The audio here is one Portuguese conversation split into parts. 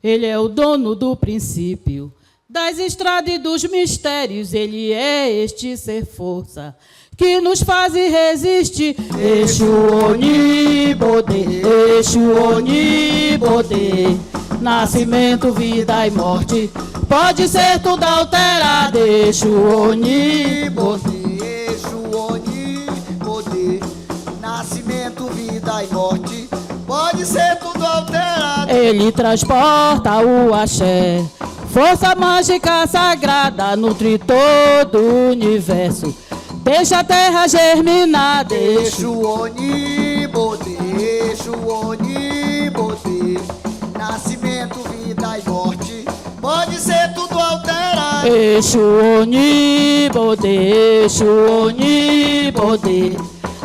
Ele é o dono do princípio, das estradas e dos mistérios. Ele é este ser força que nos faz resistir. Exu Onibodê, Exu Onibodê. Nascimento, vida e morte, pode ser tudo alterado. Exu Onibodê, Exu Onibodê. Nascimento, vida e morte, pode ser tudo alterado. Ele transporta o axé, força mágica sagrada, nutre todo o universo, deixa a terra germinar. Exu Onibodê, Exu Onibodê. Nascimento, vida e morte, pode ser tudo alterado. Exu Onibodê, Exu Onibodê.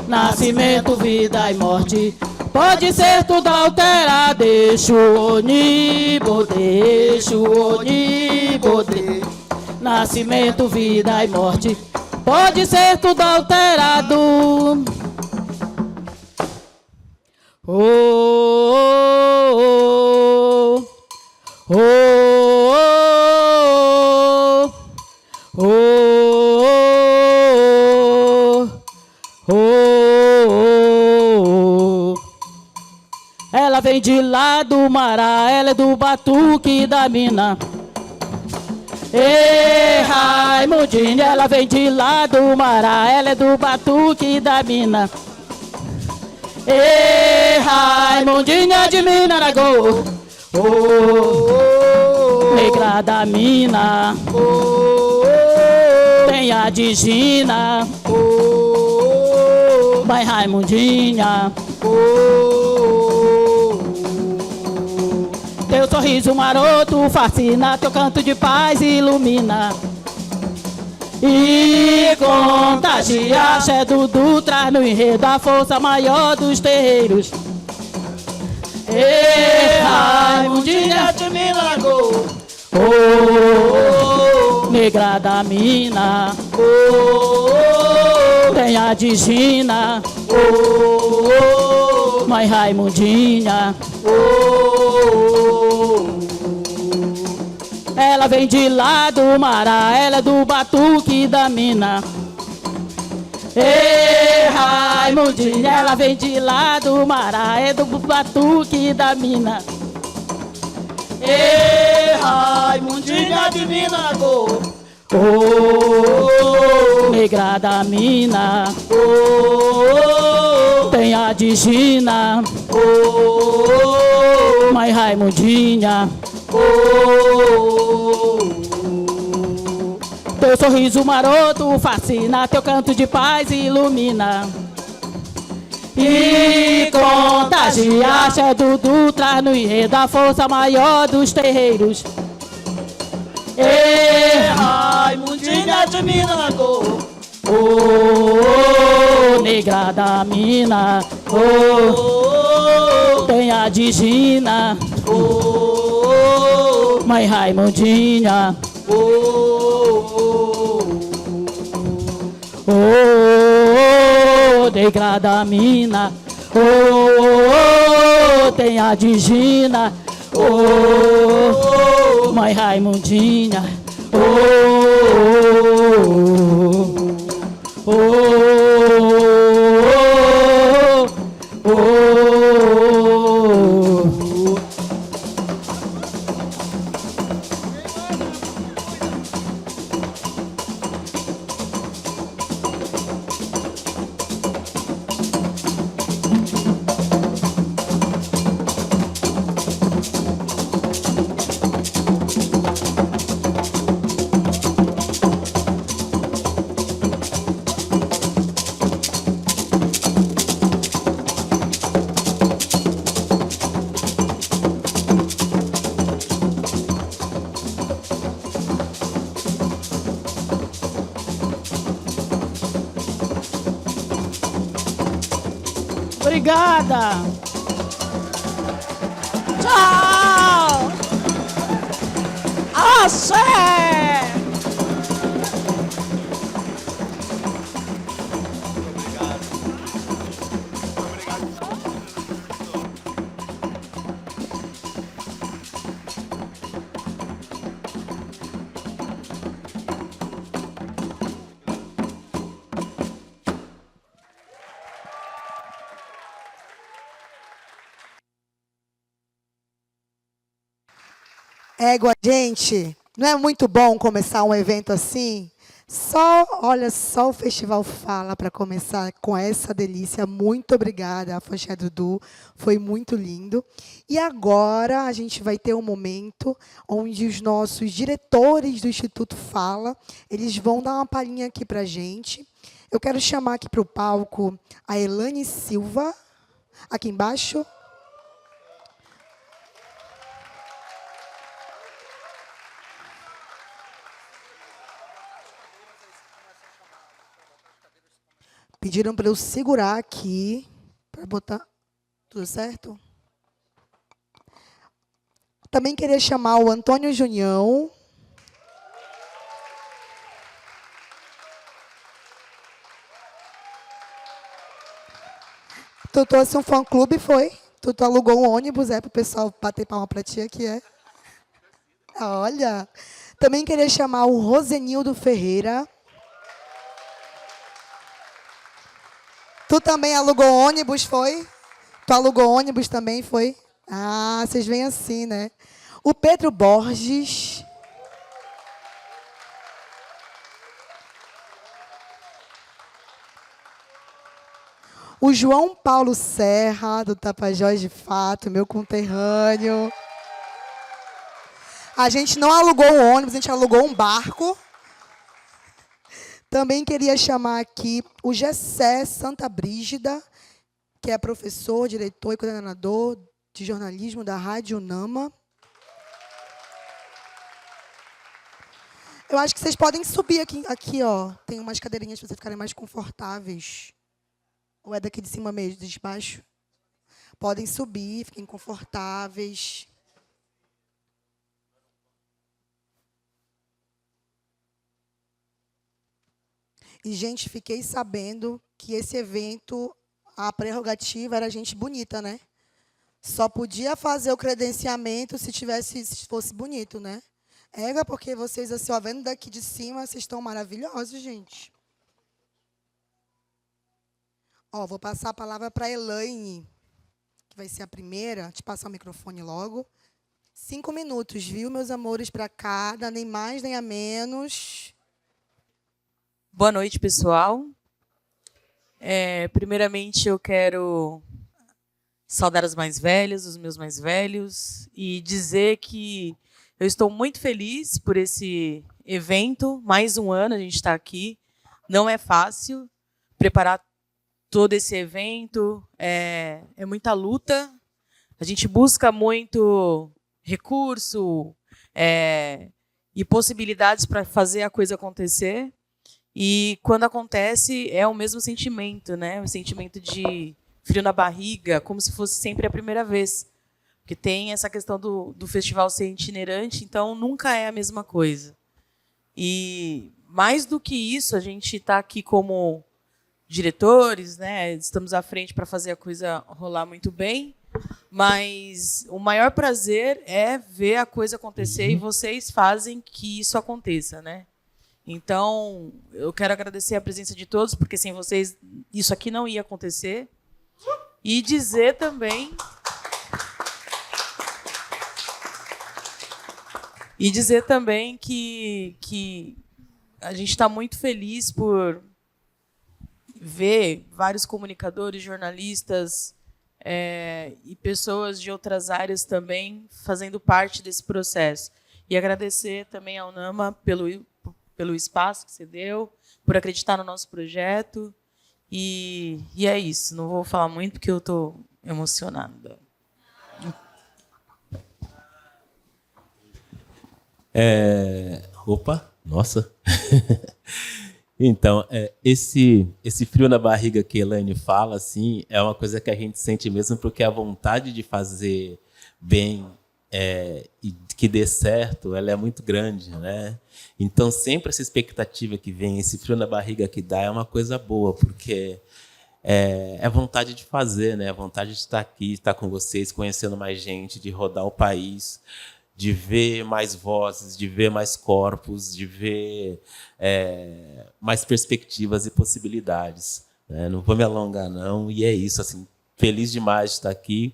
Nascimento, vida e morte, pode ser tudo alterado. Exu Onibodê, Exu Onibodê. Nascimento, vida e morte, pode ser tudo alterado. Oh, oh, oh, oh, oh, oh. Ela vem de lá do Mará, ela é do Batuque da Mina. Ei, Raimundinha, ela vem de lá do Mará, ela é do Batuque da Mina. Ei, Raimundinha de Minarago, oh, negra da mina, oh, tem a de Gina, oh, vai Raimundinha, oh, teu sorriso maroto fascina, teu canto de paz ilumina e contagia. Axé Dudu traz no enredo a força maior dos terreiros. Ei, Raimundinha de Minarago, oh, negra da mina, oh, tem a de Gina, oh, mãe Raimundinha, oh. Ela vem de lá do Mará, ela é do Batuque da Mina. Ei, Raimundinha, ela vem de lá do Mará, é do Batuque da Mina. Ei, Raimundinha de Minarago, oh, negra da mina, oh, tem a de Gina, oh, mãe Raimundinha, oh. Teu sorriso maroto fascina, teu canto de paz ilumina e contagia. Axé Dudu traz no enredo a força maior dos terreiros. Ei, Raimundinha de Minarago, oh, negra da mina, oh, tem a de Gina, oh, mãe Raimundinha, oh, negra da mina, oh, tem a de Gina, oh, mãe Raimundinha, oh, oh, oh, oh. Obrigada. Tchau. Axé. Égua, gente, não é muito bom começar um evento assim? Olha só o Festival Fala para começar com essa delícia. Muito obrigada, Afoxé Dudu. Foi muito lindo. E agora a gente vai ter um momento onde os nossos diretores do Instituto Fala, eles vão dar uma palhinha aqui para a gente. Eu quero chamar aqui para o palco a Elane Silva, aqui embaixo. Pediram para eu segurar aqui, para botar... Tudo certo? Também queria chamar o Antônio Junião. Tu trouxe um fã-clube, foi? Tu alugou um ônibus, para o pessoal bater palma para ti aqui, é? Olha. Também queria chamar o Rosenildo Ferreira. Tu também alugou ônibus, foi? Tu alugou ônibus também, foi? Ah, vocês vêm assim, né? O Pedro Borges. O João Paulo Serra, do Tapajós de Fato, meu conterrâneo. A gente não alugou um ônibus, a gente alugou um barco. Também queria chamar aqui o Gessé Santa Brígida, que é professor, diretor e coordenador de jornalismo da Rádio Unama. Eu acho que vocês podem subir aqui, ó. Tem umas cadeirinhas para vocês ficarem mais confortáveis. Ou é daqui de cima mesmo, de baixo? Podem subir, fiquem confortáveis. E, gente, fiquei sabendo que esse evento, a prerrogativa era gente bonita, né? Só podia fazer o credenciamento se fosse bonito, né? Porque vocês, assim, ó, vendo daqui de cima, vocês estão maravilhosos, gente. Ó, vou passar a palavra para a Elaine, que vai ser a primeira. Te passar o microfone logo. 5 minutos, viu, meus amores, para cada, nem mais nem a menos. Boa noite, pessoal. Primeiramente, eu quero saudar os mais velhos, os meus mais velhos, e dizer que eu estou muito feliz por esse evento. Mais um ano a gente está aqui. Não é fácil preparar todo esse evento. É muita luta. A gente busca muito recurso e possibilidades para fazer a coisa acontecer. E quando acontece, é o mesmo sentimento, né? O sentimento de frio na barriga, como se fosse sempre a primeira vez. Porque tem essa questão do festival ser itinerante, então nunca é a mesma coisa. E mais do que isso, a gente está aqui como diretores, né? Estamos à frente para fazer a coisa rolar muito bem, mas o maior prazer é ver a coisa acontecer e vocês fazem que isso aconteça, né? Então, eu quero agradecer a presença de todos, porque sem vocês isso aqui não ia acontecer. E dizer também... que a gente está muito feliz por ver vários comunicadores, jornalistas e pessoas de outras áreas também fazendo parte desse processo. E agradecer também ao Unama pelo espaço que você deu, por acreditar no nosso projeto. E é isso. Não vou falar muito porque eu estou emocionada. Opa, nossa. Então, esse frio na barriga que a Elaine fala, assim, é uma coisa que a gente sente mesmo, porque a vontade de fazer bem e que dê certo, ela é muito grande, né? Então, sempre essa expectativa que vem, esse frio na barriga que dá, é uma coisa boa, porque é vontade de fazer, né? A vontade de estar aqui, estar com vocês, conhecendo mais gente, de rodar o país, de ver mais vozes, de ver mais corpos, de ver mais perspectivas e possibilidades, né? Não vou me alongar, não, e é isso, assim, feliz demais de estar aqui,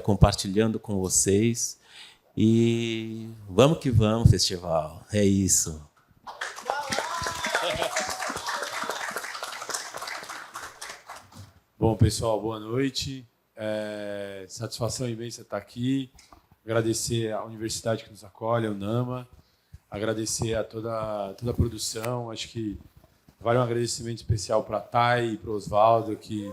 compartilhando com vocês, E vamos que vamos, festival. É isso. Bom, pessoal, boa noite. Satisfação imensa estar aqui. Agradecer à universidade que nos acolhe, a UNAMA. Agradecer a toda a produção. Acho que vale um agradecimento especial para a Thay e para o Oswaldo, que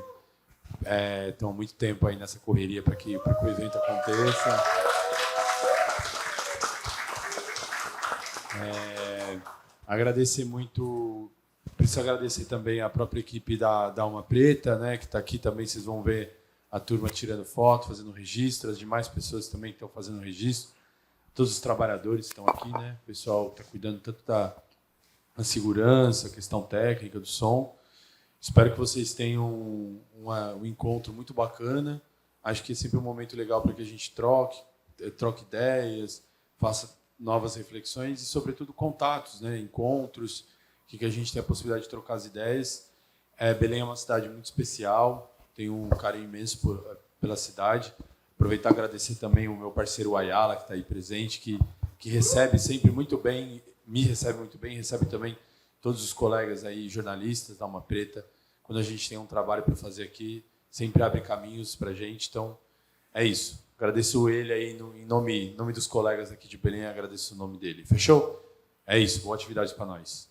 estão há muito tempo aí nessa correria para que o evento aconteça. Agradecer muito. Preciso agradecer também a própria equipe da Alma Preta, né, que está aqui também. Vocês vão ver a turma tirando foto, fazendo registro, as demais pessoas também que estão fazendo registro, todos os trabalhadores que estão aqui, né? O pessoal está cuidando tanto da segurança, questão técnica, do som. Espero que vocês tenham um encontro muito bacana. Acho que é sempre um momento legal para que a gente troque ideias, faça novas reflexões e, sobretudo, contatos, né? Encontros, que a gente tem a possibilidade de trocar as ideias. Belém é uma cidade muito especial, tenho um carinho imenso pela cidade. Aproveitar e agradecer também o meu parceiro Ayala, que está aí presente, que recebe sempre muito bem, me recebe muito bem, recebe também todos os colegas aí, jornalistas da Alma Preta. Quando a gente tem um trabalho para fazer aqui, sempre abre caminhos para a gente. Então, é isso. Agradeço ele aí em nome dos colegas aqui de Belém, agradeço o nome dele. Fechou? É isso. Boa atividade para nós.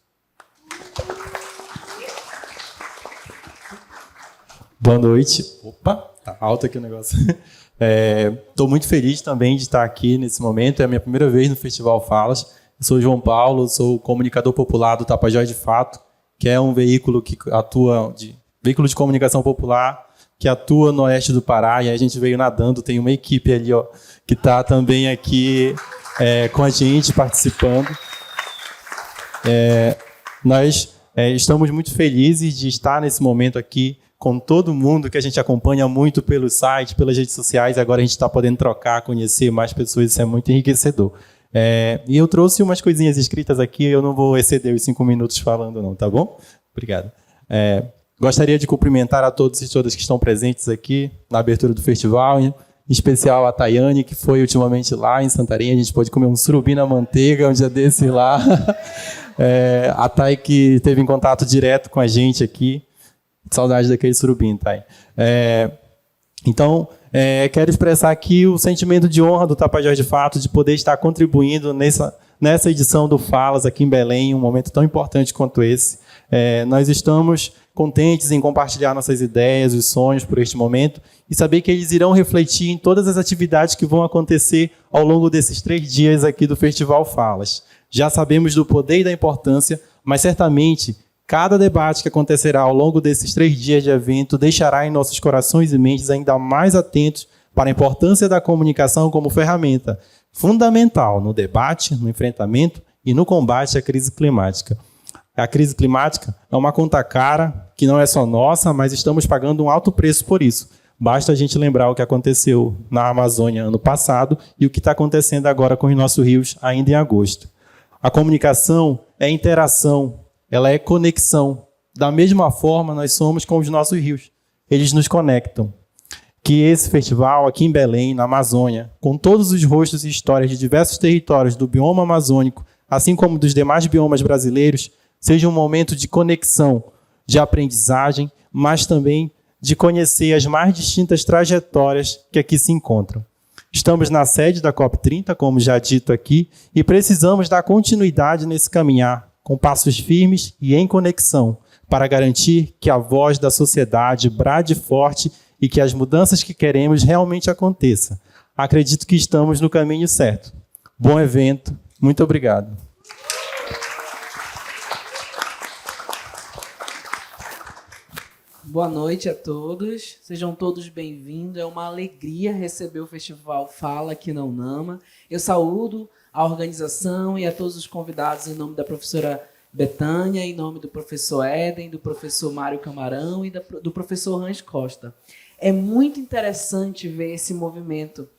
Boa noite. Opa, tá alto aqui o negócio. Estou muito feliz também de estar aqui nesse momento. É a minha primeira vez no Festival Falas. Eu sou João Paulo, sou comunicador popular do Tapajós de Fato, que é um veículo que atua veículo de comunicação popular que atua no oeste do Pará. E aí a gente veio nadando. Tem uma equipe ali, ó, que está também aqui com a gente participando. Nós estamos muito felizes de estar nesse momento aqui com todo mundo que a gente acompanha muito pelo site, pelas redes sociais. Agora a gente está podendo trocar, conhecer mais pessoas, isso é muito enriquecedor. E eu trouxe umas coisinhas escritas aqui, eu não vou exceder os 5 minutos falando não, tá bom? Obrigado. Gostaria de cumprimentar a todos e todas que estão presentes aqui na abertura do festival, em especial a Tayane, que foi ultimamente lá em Santarém. A gente pôde comer um surubim na manteiga um dia desse lá. A Thay, que esteve em contato direto com a gente aqui. Saudade daquele surubim, Thay. Então, quero expressar aqui o sentimento de honra do Tapajós de Fato de poder estar contribuindo nessa edição do Falas aqui em Belém, um momento tão importante quanto esse. Nós estamos contentes em compartilhar nossas ideias, os sonhos por este momento e saber que eles irão refletir em todas as atividades que vão acontecer ao longo desses 3 dias aqui do Festival Falas. Já sabemos do poder e da importância, mas certamente cada debate que acontecerá ao longo desses 3 dias de evento deixará em nossos corações e mentes ainda mais atentos para a importância da comunicação como ferramenta fundamental no debate, no enfrentamento e no combate à crise climática. A crise climática é uma conta cara, que não é só nossa, mas estamos pagando um alto preço por isso. Basta a gente lembrar o que aconteceu na Amazônia ano passado e o que está acontecendo agora com os nossos rios ainda em agosto. A comunicação é interação, ela é conexão. Da mesma forma, nós somos com os nossos rios. Eles nos conectam. Que esse festival aqui em Belém, na Amazônia, com todos os rostos e histórias de diversos territórios do bioma amazônico, assim como dos demais biomas brasileiros, seja um momento de conexão, de aprendizagem, mas também de conhecer as mais distintas trajetórias que aqui se encontram. Estamos na sede da COP30, como já dito aqui, e precisamos dar continuidade nesse caminhar, com passos firmes e em conexão, para garantir que a voz da sociedade brade forte e que as mudanças que queremos realmente aconteçam. Acredito que estamos no caminho certo. Bom evento. Muito obrigado. Boa noite a todos, sejam todos bem-vindos. É uma alegria receber o Festival Fala aqui na UNAMA. Eu saúdo a organização e a todos os convidados em nome da professora Betânia, em nome do professor Éden, do professor Mário Camarão e do professor Hans Costa. É muito interessante ver esse movimento,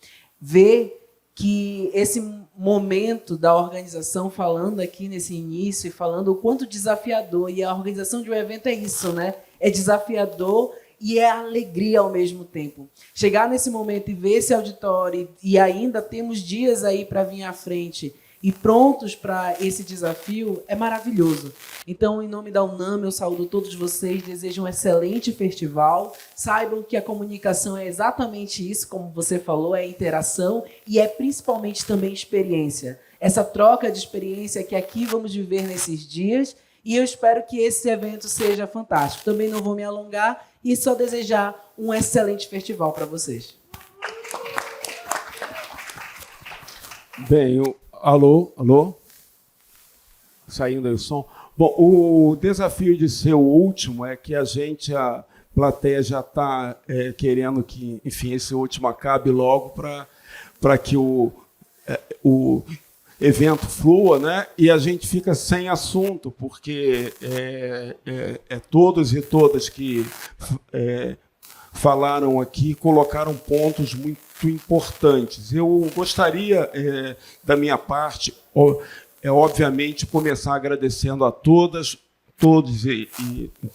ver que esse momento da organização, falando aqui nesse início e falando o quanto desafiador, e a organização de um evento é isso, né? É desafiador e é alegria ao mesmo tempo. Chegar nesse momento e ver esse auditório, e ainda temos dias aí para vir à frente e prontos para esse desafio, é maravilhoso. Então, em nome da UNAMA, eu saúdo todos vocês, desejo um excelente festival. Saibam que a comunicação é exatamente isso, como você falou, é interação e é principalmente também experiência. Essa troca de experiência que aqui vamos viver nesses dias, e eu espero que esse evento seja fantástico. Também não vou me alongar e só desejar um excelente festival para vocês. Bem, alô? Saindo aí o som. Bom, o desafio de ser o último é que a plateia já está querendo que, enfim, esse último acabe logo para que o evento flua, né? E a gente fica sem assunto, porque todos e todas que falaram aqui colocaram pontos muito importantes. Eu gostaria, da minha parte, obviamente, começar agradecendo a todos e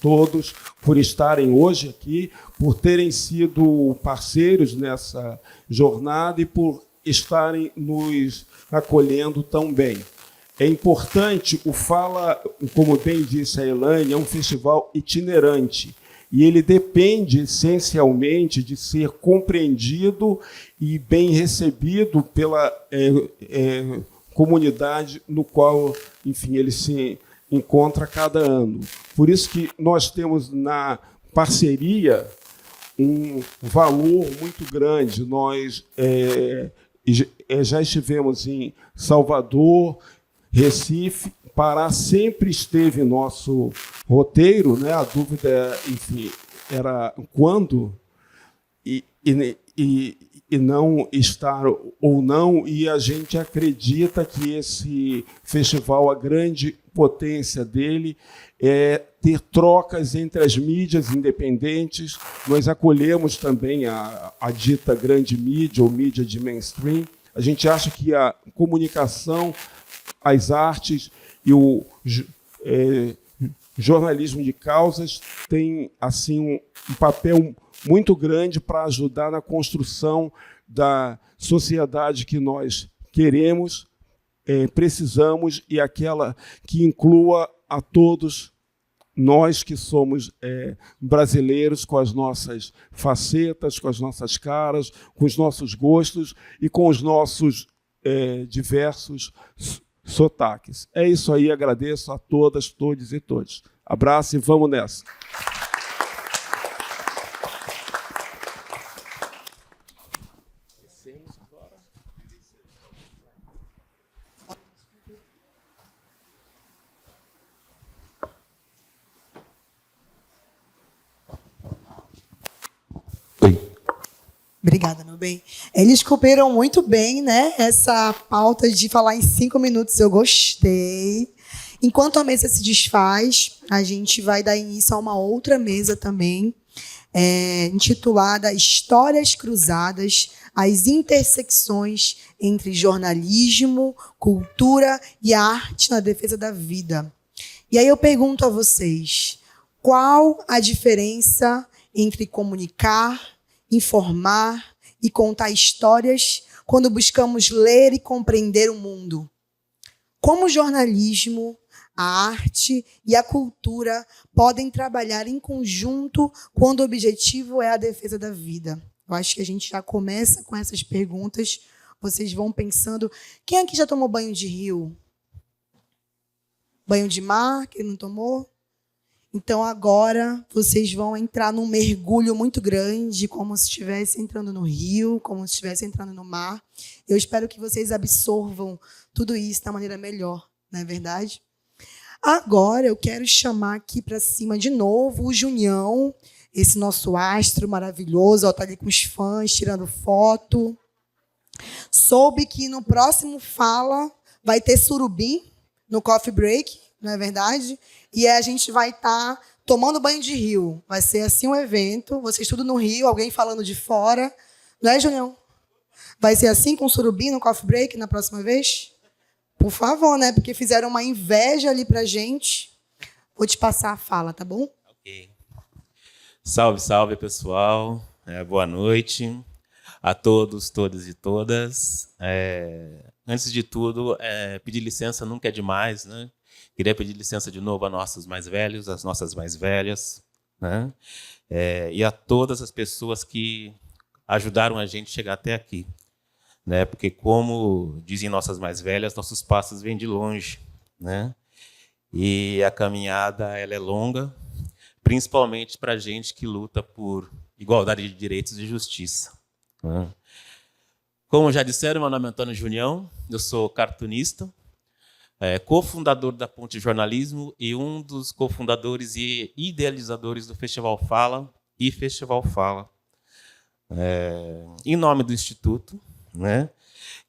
todos por estarem hoje aqui, por terem sido parceiros nessa jornada e por estarem nos acolhendo tão bem. É importante, o Fala, como bem disse a Elaine, é um festival itinerante. E ele depende, essencialmente, de ser compreendido e bem recebido pela comunidade no qual, enfim, ele se encontra cada ano. Por isso que nós temos na parceria um valor muito grande. Nós já estivemos em Salvador, Recife, Pará sempre esteve em nosso roteiro, né? A dúvida, enfim, era quando e não estar ou não, e a gente acredita que esse festival, a grande potência dele é ter trocas entre as mídias independentes. Nós acolhemos também a dita grande mídia ou mídia de mainstream. A gente acha que a comunicação, as artes e o jornalismo de causas tem assim um papel muito grande para ajudar na construção da sociedade que nós queremos, precisamos, e aquela que inclua a todos nós que somos brasileiros, com as nossas facetas, com as nossas caras, com os nossos gostos e com os nossos diversos sotaques. É isso aí, agradeço a todas, todos e todos. Abraço e vamos nessa. Obrigada, meu bem. Eles copiaram muito bem, né? Essa pauta de falar em 5 minutos, eu gostei. Enquanto a mesa se desfaz, a gente vai dar início a uma outra mesa também, intitulada Histórias Cruzadas, as intersecções entre jornalismo, cultura e arte na defesa da vida. E aí eu pergunto a vocês, qual a diferença entre comunicar, informar e contar histórias quando buscamos ler e compreender o mundo? Como o jornalismo, a arte e a cultura podem trabalhar em conjunto quando o objetivo é a defesa da vida? Eu acho que a gente já começa com essas perguntas. Vocês vão pensando. Quem aqui já tomou banho de rio? Banho de mar? Quem não tomou? Então, agora, vocês vão entrar num mergulho muito grande, como se estivesse entrando no rio, como se estivesse entrando no mar. Eu espero que vocês absorvam tudo isso da maneira melhor, não é verdade? Agora, eu quero chamar aqui para cima de novo o Junião, esse nosso astro maravilhoso, está ali com os fãs, tirando foto. Soube que no próximo Fala vai ter surubim no coffee break, não é verdade? E a gente vai estar tomando banho de rio. Vai ser assim um evento, vocês tudo no rio, alguém falando de fora. Não é, Junião? Vai ser assim com surubim no coffee break na próxima vez? Por favor, né? Porque fizeram uma inveja ali pra gente. Vou te passar a fala, tá bom? Ok. Salve, salve, pessoal. Boa noite a todos, todas e todas. Antes de tudo, pedir licença nunca é demais, né? Queria pedir licença de novo a nossos mais velhos, às nossas mais velhas, né? E a todas as pessoas que ajudaram a gente a chegar até aqui, né? Porque, como dizem nossas mais velhas, nossos passos vêm de longe, né? E a caminhada ela é longa, principalmente para a gente que luta por igualdade de direitos e justiça, né? Como já disseram, meu nome é Antônio Junião, eu sou cartunista, cofundador da Ponte Jornalismo e um dos cofundadores e idealizadores do Festival Fala e Festival Fala. Em nome do Instituto, né,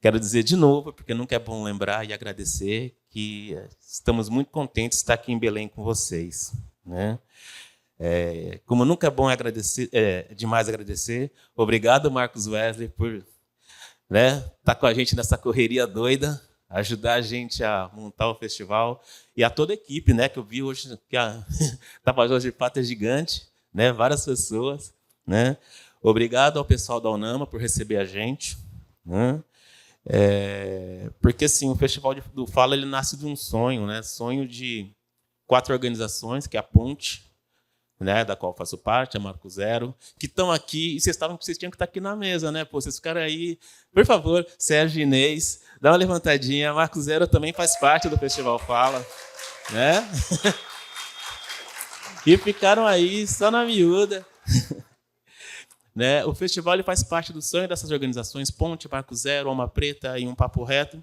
quero dizer de novo, porque nunca é bom lembrar e agradecer, que estamos muito contentes de estar aqui em Belém com vocês, né? Como nunca é bom demais agradecer, obrigado, Marcos Wesley, por estar com a gente nessa correria doida, ajudar a gente a montar o festival, e a toda a equipe, né, que eu vi hoje, que a Tapajós de Fato é gigante, né, várias pessoas, né? Obrigado ao pessoal da UNAMA por receber a gente, né? Porque assim, o Festival do Fala ele nasce de um sonho, né? Sonho de 4 organizações, que é a Ponte, né, da qual faço parte, a Marco Zero, que estão aqui, e vocês tinham que estar aqui na mesa, né? Pô, vocês ficaram aí. Por favor, Sérgio e Inês, dá uma levantadinha. A Marco Zero também faz parte do Festival Fala, né? E ficaram aí só na miúda. Né? O festival ele faz parte do sonho dessas organizações, Ponte, Marco Zero, Alma Preta e Um Papo Reto,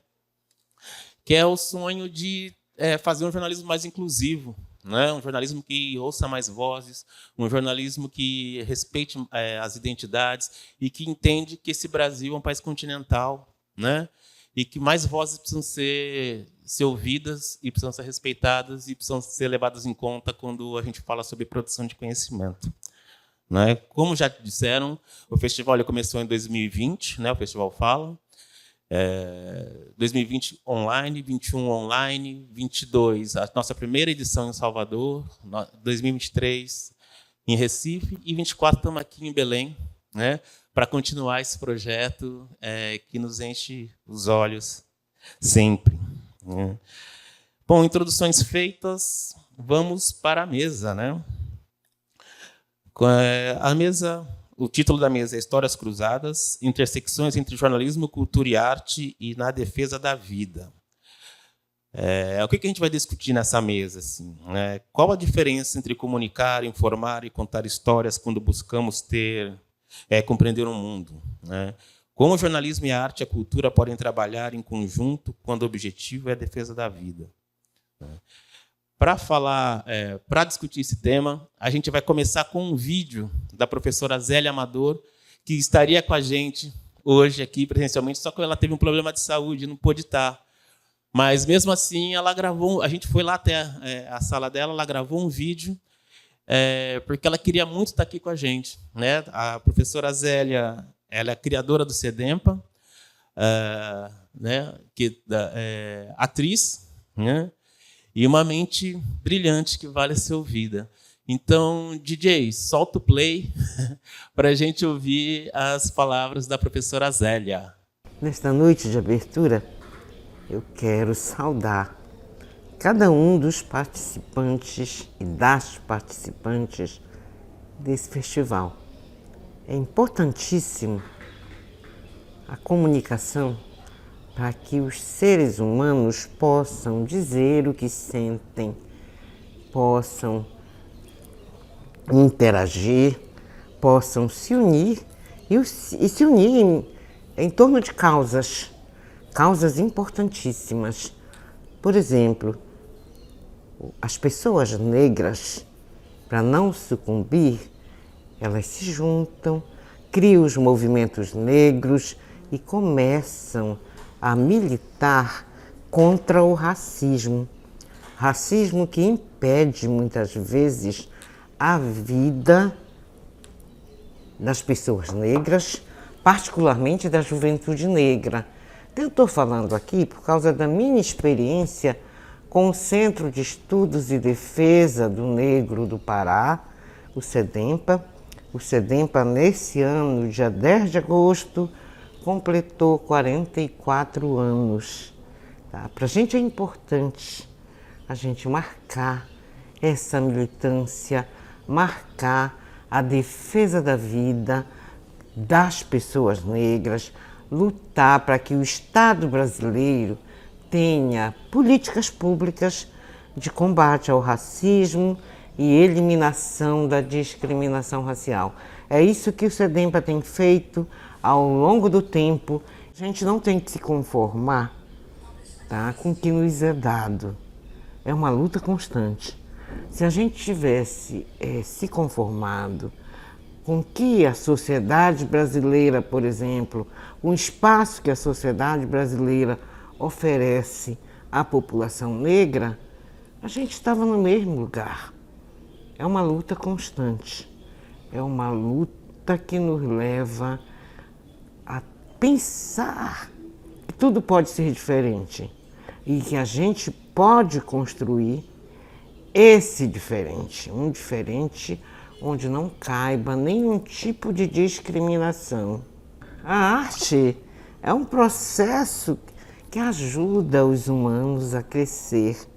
que é o sonho de fazer um jornalismo mais inclusivo, né? Um jornalismo que ouça mais vozes, um jornalismo que respeite as identidades e que entende que esse Brasil é um país continental, né? E que mais vozes precisam ser ouvidas e precisam ser respeitadas e precisam ser levadas em conta quando a gente fala sobre produção de conhecimento. Né? Como já disseram, o festival ele começou em 2020, né? O Festival Fala. 2020 online, 21 online, 22 a nossa primeira edição em Salvador, 2023 em Recife e 24 estamos aqui em Belém, né? Para continuar esse projeto que nos enche os olhos sempre, né? Bom, introduções feitas, vamos para a mesa, né? A mesa, o título da mesa é Histórias Cruzadas, intersecções entre jornalismo, cultura e arte e na defesa da vida. O que a gente vai discutir nessa mesa? Assim, né? Qual a diferença entre comunicar, informar e contar histórias quando buscamos compreender o mundo? Né? Como o jornalismo e a arte e a cultura podem trabalhar em conjunto quando o objetivo é a defesa da vida? Para discutir esse tema, a gente vai começar com um vídeo da professora Zélia Amador, que estaria com a gente hoje aqui presencialmente, só que ela teve um problema de saúde, não pôde estar. Mas, mesmo assim, ela gravou. A gente foi lá até a sala dela, ela gravou um vídeo, porque ela queria muito estar aqui com a gente, né? A professora Zélia, ela é criadora do CEDEMPA, né? Atriz, né? E uma mente brilhante que vale ser ouvida. Então, DJ, solta o play para a gente ouvir as palavras da professora Zélia. Nesta noite de abertura, eu quero saudar cada um dos participantes e das participantes desse festival. É importantíssimo a comunicação para que os seres humanos possam dizer o que sentem, possam interagir, possam se unir e se unir em torno de causas importantíssimas. Por exemplo, as pessoas negras, para não sucumbir, elas se juntam, criam os movimentos negros e começam a militar contra o racismo. Racismo que impede, muitas vezes, a vida das pessoas negras, particularmente da juventude negra. Eu estou falando aqui por causa da minha experiência com o Centro de Estudos e Defesa do Negro do Pará, o SEDEMPA. O SEDEMPA, nesse ano, dia 10 de agosto, completou 44 anos. Tá? Para a gente é importante a gente marcar essa militância, marcar a defesa da vida das pessoas negras, lutar para que o Estado brasileiro tenha políticas públicas de combate ao racismo e eliminação da discriminação racial. É isso que o SEDEMPA tem feito ao longo do tempo. A gente não tem que se conformar, tá, com o que nos é dado. É uma luta constante. Se a gente tivesse se conformado com que a sociedade brasileira, por exemplo, o espaço que a sociedade brasileira oferece à população negra, a gente estava no mesmo lugar. É uma luta constante. É uma luta que nos leva a pensar que tudo pode ser diferente e que a gente pode construir esse diferente, um diferente onde não caiba nenhum tipo de discriminação. A arte é um processo que ajuda os humanos a crescer,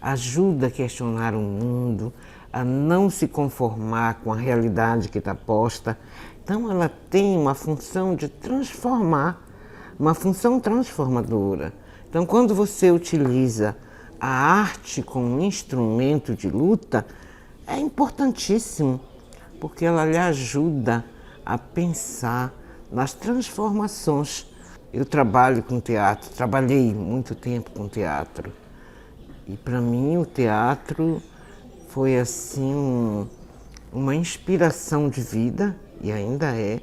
ajuda a questionar o mundo, a não se conformar com a realidade que está posta. Então ela tem uma função de transformar, uma função transformadora. Então quando você utiliza a arte como instrumento de luta, é importantíssimo, porque ela lhe ajuda a pensar nas transformações. Eu trabalho com teatro, trabalhei muito tempo com teatro. E para mim o teatro foi assim uma inspiração de vida, e ainda é.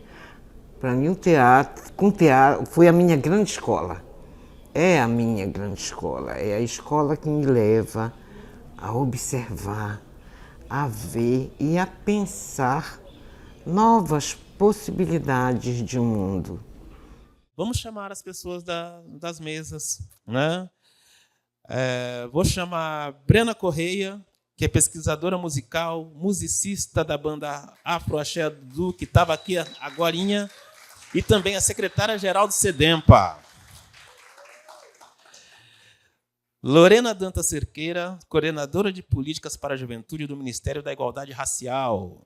Para mim o teatro, foi a minha grande escola. É a minha grande escola, é a escola que me leva a observar, a ver e a pensar novas possibilidades de mundo. Vamos chamar as pessoas das mesas, né? Vou chamar Brena Correia, que é pesquisadora musical, musicista da banda Afro Axé Dudu, que estava aqui agorinha, e também a secretária-geral do SEDEMPA. Lorena Dantas Cerqueira, coordenadora de políticas para a juventude do Ministério da Igualdade Racial.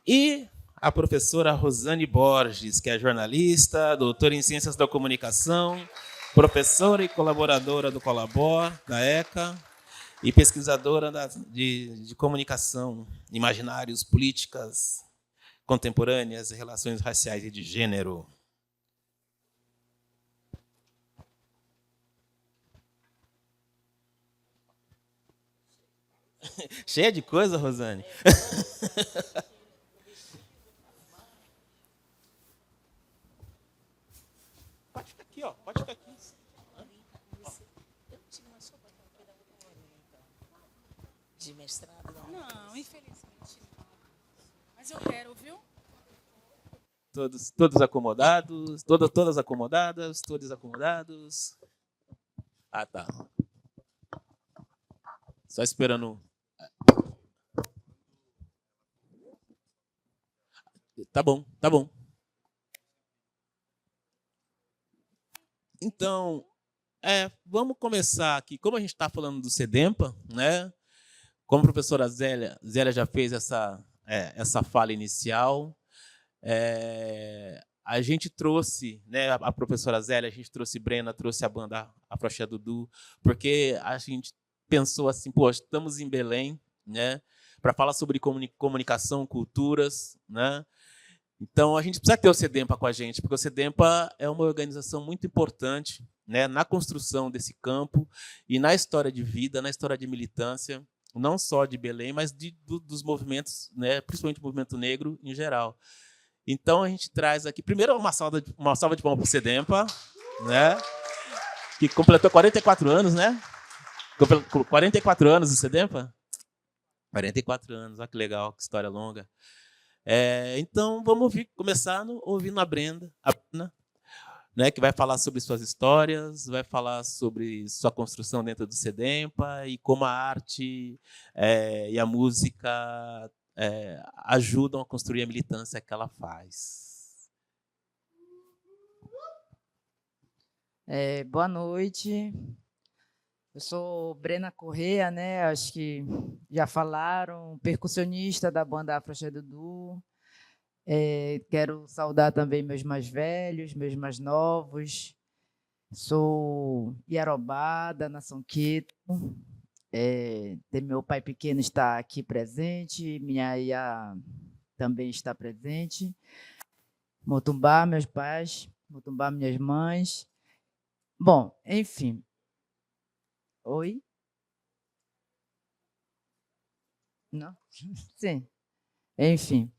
E a professora Rosane Borges, que é jornalista, doutora em Ciências da Comunicação, professora e colaboradora do Colabor, da ECA, e pesquisadora de comunicação, imaginários, políticas contemporâneas, relações raciais e de gênero. Cheia de coisa, Rosane. Pode ficar aqui, ó. Pode ficar aqui. De mestrado, não? Não, infelizmente não. Mas eu quero, viu? Todos acomodados, todas acomodadas, todos acomodados. Ah, tá. Só esperando. Tá bom, tá bom. Então, vamos começar aqui. Como a gente está falando do SEDEMPA, né? Como a professora Zélia já fez essa fala inicial, a gente trouxe, né, a professora Zélia, a gente trouxe Brena, trouxe a banda Afro Axé Dudu, porque a gente pensou assim, poxa, estamos em Belém, né, para falar sobre comunicação, culturas, né? Então a gente precisa ter o SEDEMPA com a gente, porque o SEDEMPA é uma organização muito importante, né, na construção desse campo e na história de vida, na história de militância, não só de Belém, mas dos movimentos, né, principalmente o movimento negro em geral. Então a gente traz aqui, primeiro, uma salva de palmas para o SEDEMPA, né, que completou 44 anos, né? 44 anos do SEDEMPA? 44 anos, olha que legal, que história longa. Então, vamos começar ouvindo a Brena, né, que vai falar sobre suas histórias, vai falar sobre sua construção dentro do SEDEMPA e como a arte e a música ajudam a construir a militância que ela faz. Boa noite. Eu sou Brena Corrêa, né? Acho que já falaram, percussionista da banda Afroxé Dudu. Quero saudar também meus mais velhos, meus mais novos. Sou iarobá da Nação Quito. Meu pai pequeno está aqui presente, minha ia também está presente. Motumbá, meus pais, Motumbá, minhas mães. Bom, enfim. Oi? Não? Sim. Enfim.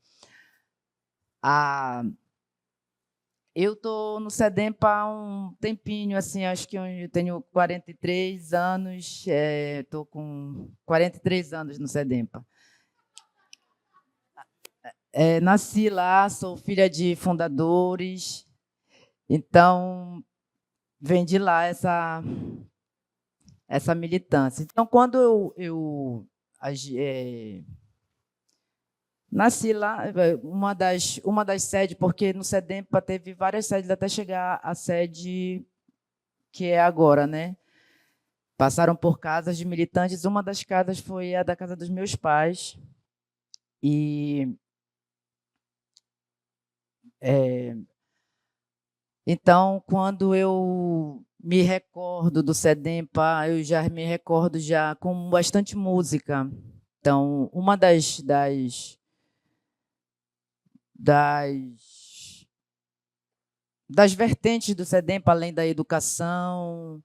Eu estou no SEDEMPA há um tempinho, assim, acho que eu tenho 43 anos, estou com 43 anos no SEDEMPA. Nasci lá, sou filha de fundadores, então vem de lá essa militância. Então, quando eu nasci lá, uma das sedes, porque no SEDEMPA teve várias sedes até chegar à sede que é agora, né? Passaram por casas de militantes, uma das casas foi a da casa dos meus pais. Então, quando eu me recordo do SEDEMPA, eu já me recordo já com bastante música. Então, uma das vertentes do SEDEMPA, além da educação,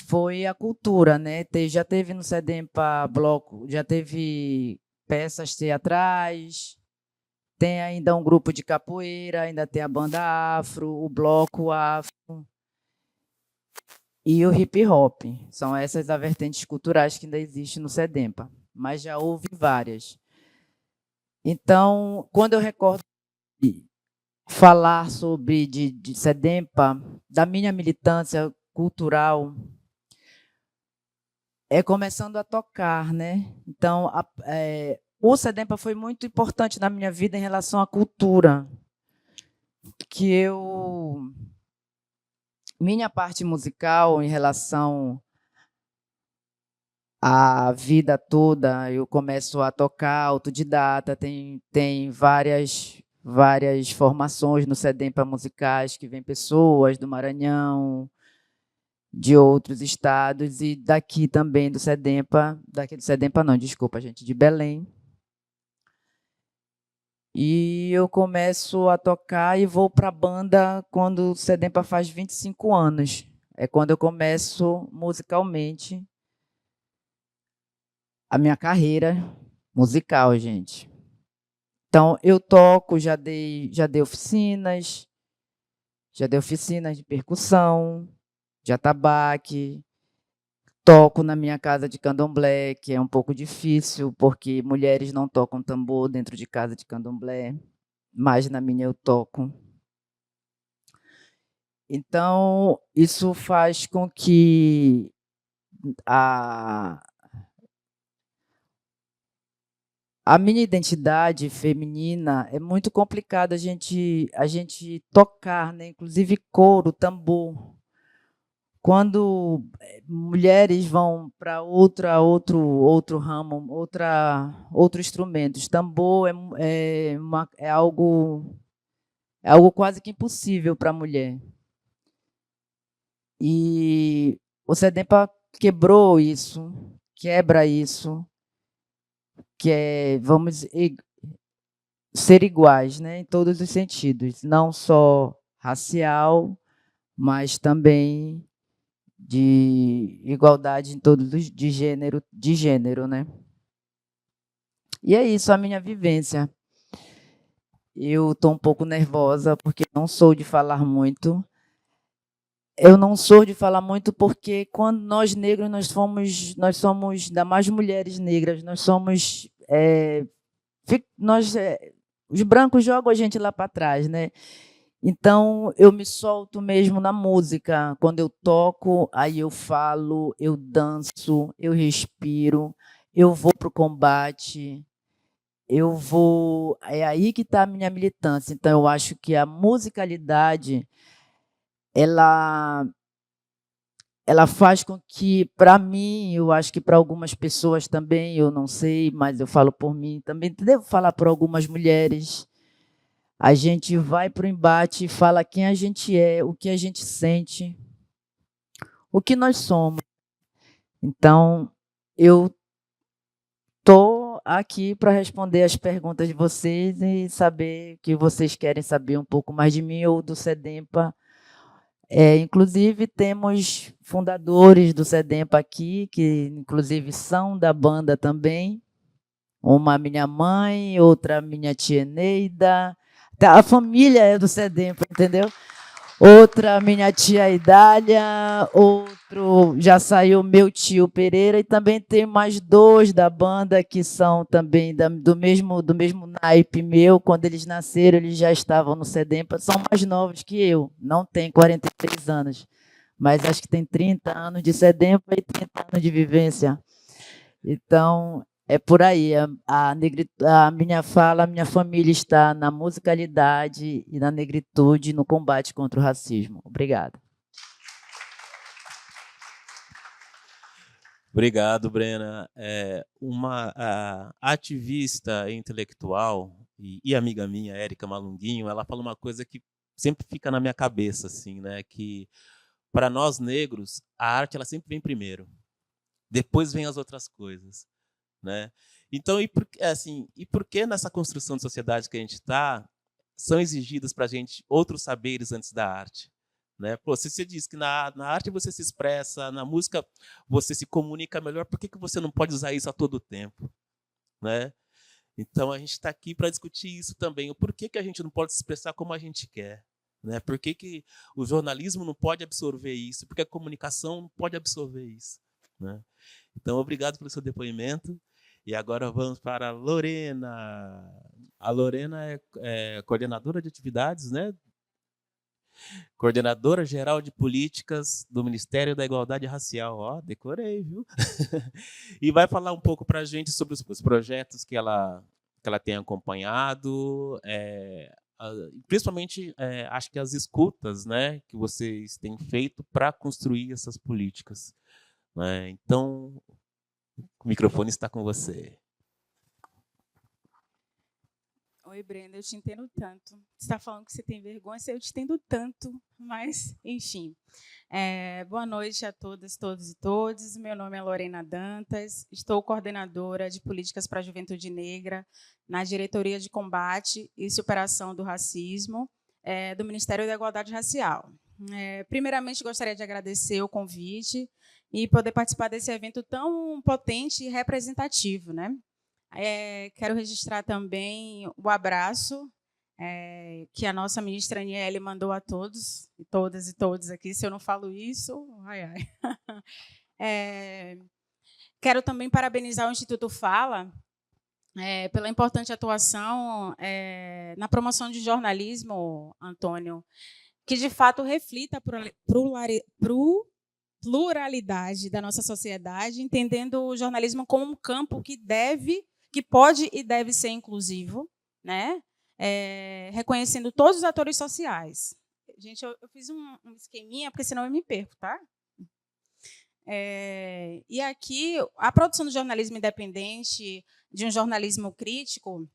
foi a cultura, né? Já teve no SEDEMPA bloco, já teve peças teatrais, tem ainda um grupo de capoeira, ainda tem a banda afro, o bloco afro e o hip hop. São essas as vertentes culturais que ainda existem no SEDEMPA, mas já houve várias. Então, quando eu recordo de falar sobre de SEDEMPA, da minha militância cultural, começando a tocar, né? Então, o SEDEMPA foi muito importante na minha vida em relação à cultura, que minha parte musical em relação a vida toda, eu começo a tocar autodidata, tem várias formações no SEDEMPA musicais, que vêm pessoas do Maranhão, de outros estados, e daqui também do SEDEMPA, de Belém. E eu começo a tocar e vou para a banda quando o SEDEMPA faz 25 anos. É quando eu começo musicalmente a minha carreira musical, gente. Então, eu toco, já dei oficinas de percussão, de atabaque, toco na minha casa de candomblé, que é um pouco difícil, porque mulheres não tocam tambor dentro de casa de candomblé, mas na minha eu toco. Então, isso faz com que a minha identidade feminina é muito complicada a gente tocar, né? Inclusive coro, tambor. Quando mulheres vão para outro ramo, outro instrumento, tambor é algo quase que impossível para a mulher. E o SEDEMPA quebra isso, que vamos ser iguais, né, em todos os sentidos, não só racial, mas também de igualdade em todos os de gênero, né? E é isso, a minha vivência. Eu estou um pouco nervosa porque não sou de falar muito. Eu não sou de falar muito porque quando nós negros nós somos ainda mais mulheres negras, os brancos jogam a gente lá para trás, né? Então, eu me solto mesmo na música. Quando eu toco, aí eu falo, eu danço, eu respiro, eu vou para o combate, eu vou. É aí que está a minha militância. Então, eu acho que a musicalidade, ela faz com que, para mim, eu acho que para algumas pessoas também, eu não sei, mas eu falo por mim, também devo falar por algumas mulheres, a gente vai para o embate e fala quem a gente é, o que a gente sente, o que nós somos. Então, eu estou aqui para responder as perguntas de vocês e saber que vocês querem saber um pouco mais de mim ou do SEDEMPA. Inclusive, temos fundadores do SEDEMPA aqui, que inclusive são da banda também. Uma minha mãe, outra minha tia Neida. A família é do SEDEMPA, entendeu? Outra minha tia Idália, outro já saiu meu tio Pereira, e também tem mais 2 da banda que são também do mesmo naipe meu. Quando eles nasceram, eles já estavam no SEDEMPA, são mais novos que eu, não tem 43 anos, mas acho que tem 30 anos de SEDEMPA e 30 anos de vivência. Então, é por aí. A minha fala, a minha família está na musicalidade e na negritude, no combate contra o racismo. Obrigada. Obrigado, Brena. Uma ativista intelectual e amiga minha, Érica Malunguinho, ela fala uma coisa que sempre fica na minha cabeça, assim, né? Que para nós negros, a arte ela sempre vem primeiro, depois vem as outras coisas, né? Então, e por que nessa construção de sociedade que a gente está, são exigidos para a gente outros saberes antes da arte? Né? Pô, se você diz que na arte você se expressa, na música você se comunica melhor, por que você não pode usar isso a todo tempo? Né? Então, a gente está aqui para discutir isso também. O porquê que a gente não pode se expressar como a gente quer? Né? Por que o jornalismo não pode absorver isso? Por que a comunicação não pode absorver isso? Né? Então, obrigado pelo seu depoimento. E agora vamos para a Lorena. A Lorena é coordenadora de atividades, né? Coordenadora Geral de Políticas do Ministério da Igualdade Racial. Ó, decorei, viu? E vai falar um pouco para a gente sobre os projetos que ela tem acompanhado, principalmente, acho que as escutas, né, que vocês têm feito para construir essas políticas. Né? Então, o microfone está com você. Oi, Brenda, eu te entendo tanto. Você está falando que você tem vergonha, eu te entendo tanto, mas, enfim. Boa noite a todas, todos e todes. Meu nome é Lorena Dantas, estou coordenadora de Políticas para a Juventude Negra na Diretoria de Combate e Superação do Racismo do Ministério da Igualdade Racial. Primeiramente, gostaria de agradecer o convite e poder participar desse evento tão potente e representativo, né? Quero registrar também o abraço que a nossa ministra Aniele mandou a todos, e todas e todos aqui. Se eu não falo isso, ai. Quero também parabenizar o Instituto Fala pela importante atuação na promoção de jornalismo, Antônio, que de fato reflita a pluralidade da nossa sociedade, entendendo o jornalismo como um campo que pode e deve ser inclusivo, né? Reconhecendo todos os atores sociais. Gente, eu fiz um esqueminha, porque senão eu me perco, tá? E aqui, a produção do jornalismo independente, de um jornalismo crítico,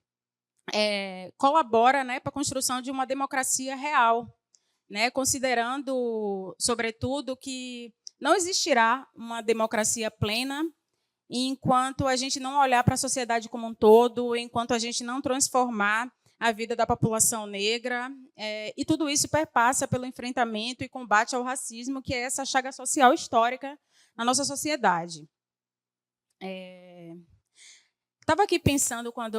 colabora, né, para a construção de uma democracia real, né, considerando, sobretudo, que não existirá uma democracia plena enquanto a gente não olhar para a sociedade como um todo, enquanto a gente não transformar a vida da população negra, e tudo isso perpassa pelo enfrentamento e combate ao racismo, que é essa chaga social histórica na nossa sociedade. Estava aqui pensando, quando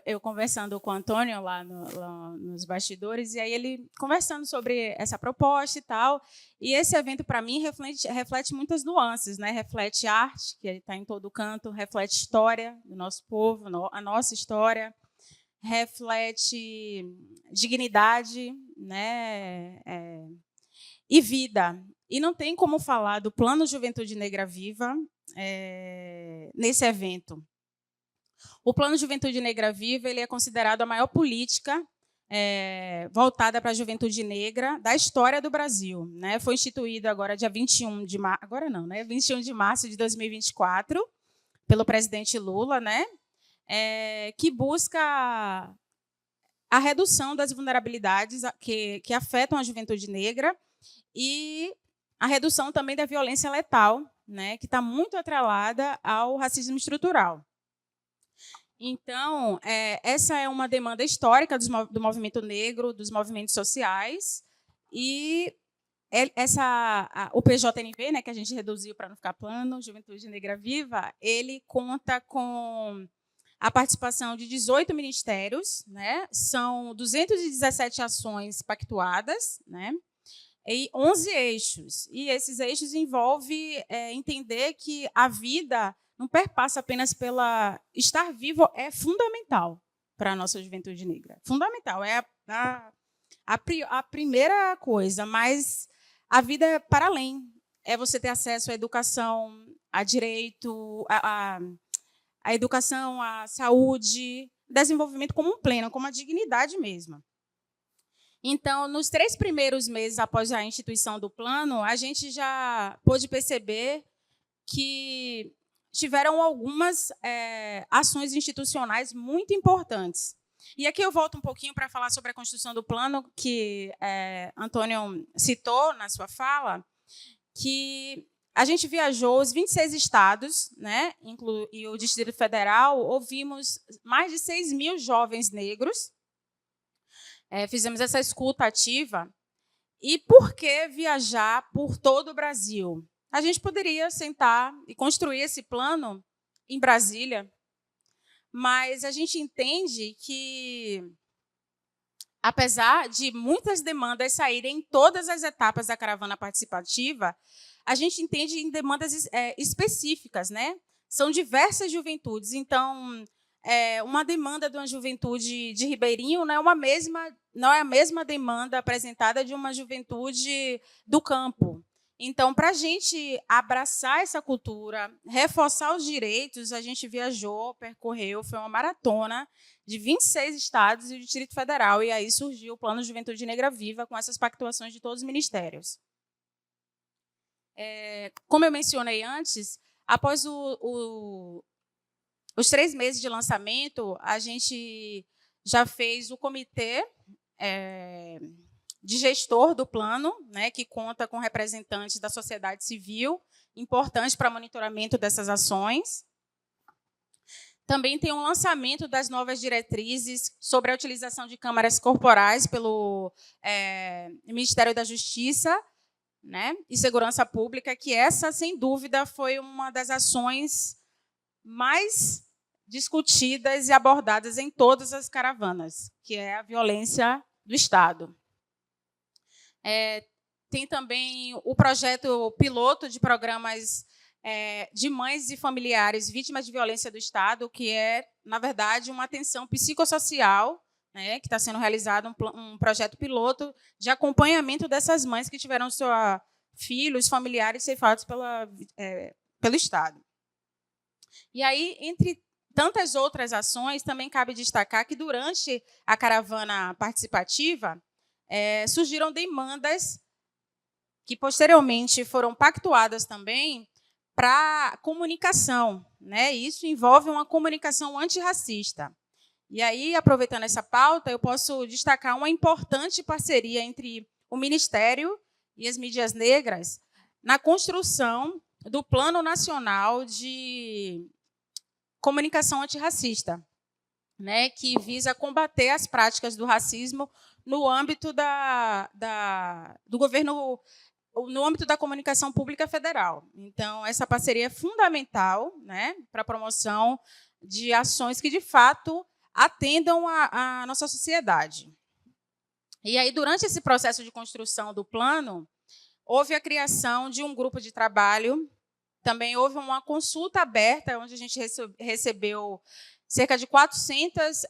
eu conversando com o Antônio lá nos bastidores, e aí ele conversando sobre essa proposta e tal, e esse evento, para mim, reflete muitas nuances, né? Reflete arte, que está em todo canto, reflete história do nosso povo, a nossa história, reflete dignidade, né, e vida. E não tem como falar do Plano Juventude Negra Viva nesse evento. O Plano Juventude Negra Viva ele é considerado a maior política voltada para a juventude negra da história do Brasil, né? Foi instituído agora dia 21 de março, agora não, né? 21 de março de 2024, pelo presidente Lula, né? Que busca a redução das vulnerabilidades que afetam a juventude negra e a redução também da violência letal, né? Que está muito atrelada ao racismo estrutural. Então, essa é uma demanda histórica do movimento negro, dos movimentos sociais, e o PJNV, né, que a gente reduziu para não ficar plano, Juventude Negra Viva, ele conta com a participação de 18 ministérios, né, são 217 ações pactuadas, né, e 11 eixos. E esses eixos envolvem entender que a vida não perpassa apenas pela... Estar vivo é fundamental para a nossa juventude negra. Fundamental, é a primeira coisa, mas a vida é para além. É você ter acesso à educação, a direito, a educação, à saúde, desenvolvimento como um pleno, como a dignidade mesmo. Então, nos 3 primeiros meses após a instituição do plano, a gente já pôde perceber que tiveram algumas ações institucionais muito importantes. E aqui eu volto um pouquinho para falar sobre a construção do plano, que Antônio citou na sua fala, que a gente viajou os 26 estados, né, e o Distrito Federal, ouvimos mais de 6.000 jovens negros, fizemos essa escuta ativa. E por que viajar por todo o Brasil? A gente poderia sentar e construir esse plano em Brasília, mas a gente entende que, apesar de muitas demandas saírem em todas as etapas da caravana participativa, a gente entende em demandas específicas, né? São diversas juventudes. Então, uma demanda de uma juventude de Ribeirinho não é a mesma demanda apresentada de uma juventude do campo. Então, para a gente abraçar essa cultura, reforçar os direitos, a gente viajou, percorreu, foi uma maratona de 26 estados e o Distrito Federal, e aí surgiu o Plano Juventude Negra Viva, com essas pactuações de todos os ministérios. Como eu mencionei antes, após os 3 meses de lançamento, a gente já fez o comitê de gestor do plano, né, que conta com representantes da sociedade civil, importante para monitoramento dessas ações. Também tem um lançamento das novas diretrizes sobre a utilização de câmaras corporais pelo Ministério da Justiça, né, e Segurança Pública, que essa, sem dúvida, foi uma das ações mais discutidas e abordadas em todas as caravanas, que é a violência do Estado. Tem também o projeto piloto de programas de mães e familiares vítimas de violência do Estado, que é, na verdade, uma atenção psicossocial, né, que está sendo realizado um projeto piloto de acompanhamento dessas mães que tiveram seus filhos, familiares ceifados pelo Estado. E aí, entre tantas outras ações, também cabe destacar que, durante a caravana participativa, surgiram demandas que, posteriormente, foram pactuadas também para comunicação, né? Isso envolve uma comunicação antirracista. E aí, aproveitando essa pauta, eu posso destacar uma importante parceria entre o Ministério e as mídias negras na construção do Plano Nacional de Comunicação Antirracista, né, que visa combater as práticas do racismo no âmbito do governo, no âmbito da comunicação pública federal. Então, essa parceria é fundamental, né, para a promoção de ações que, de fato, atendam a nossa sociedade. E aí, durante esse processo de construção do plano, houve a criação de um grupo de trabalho, também houve uma consulta aberta, onde a gente recebeu cerca de 400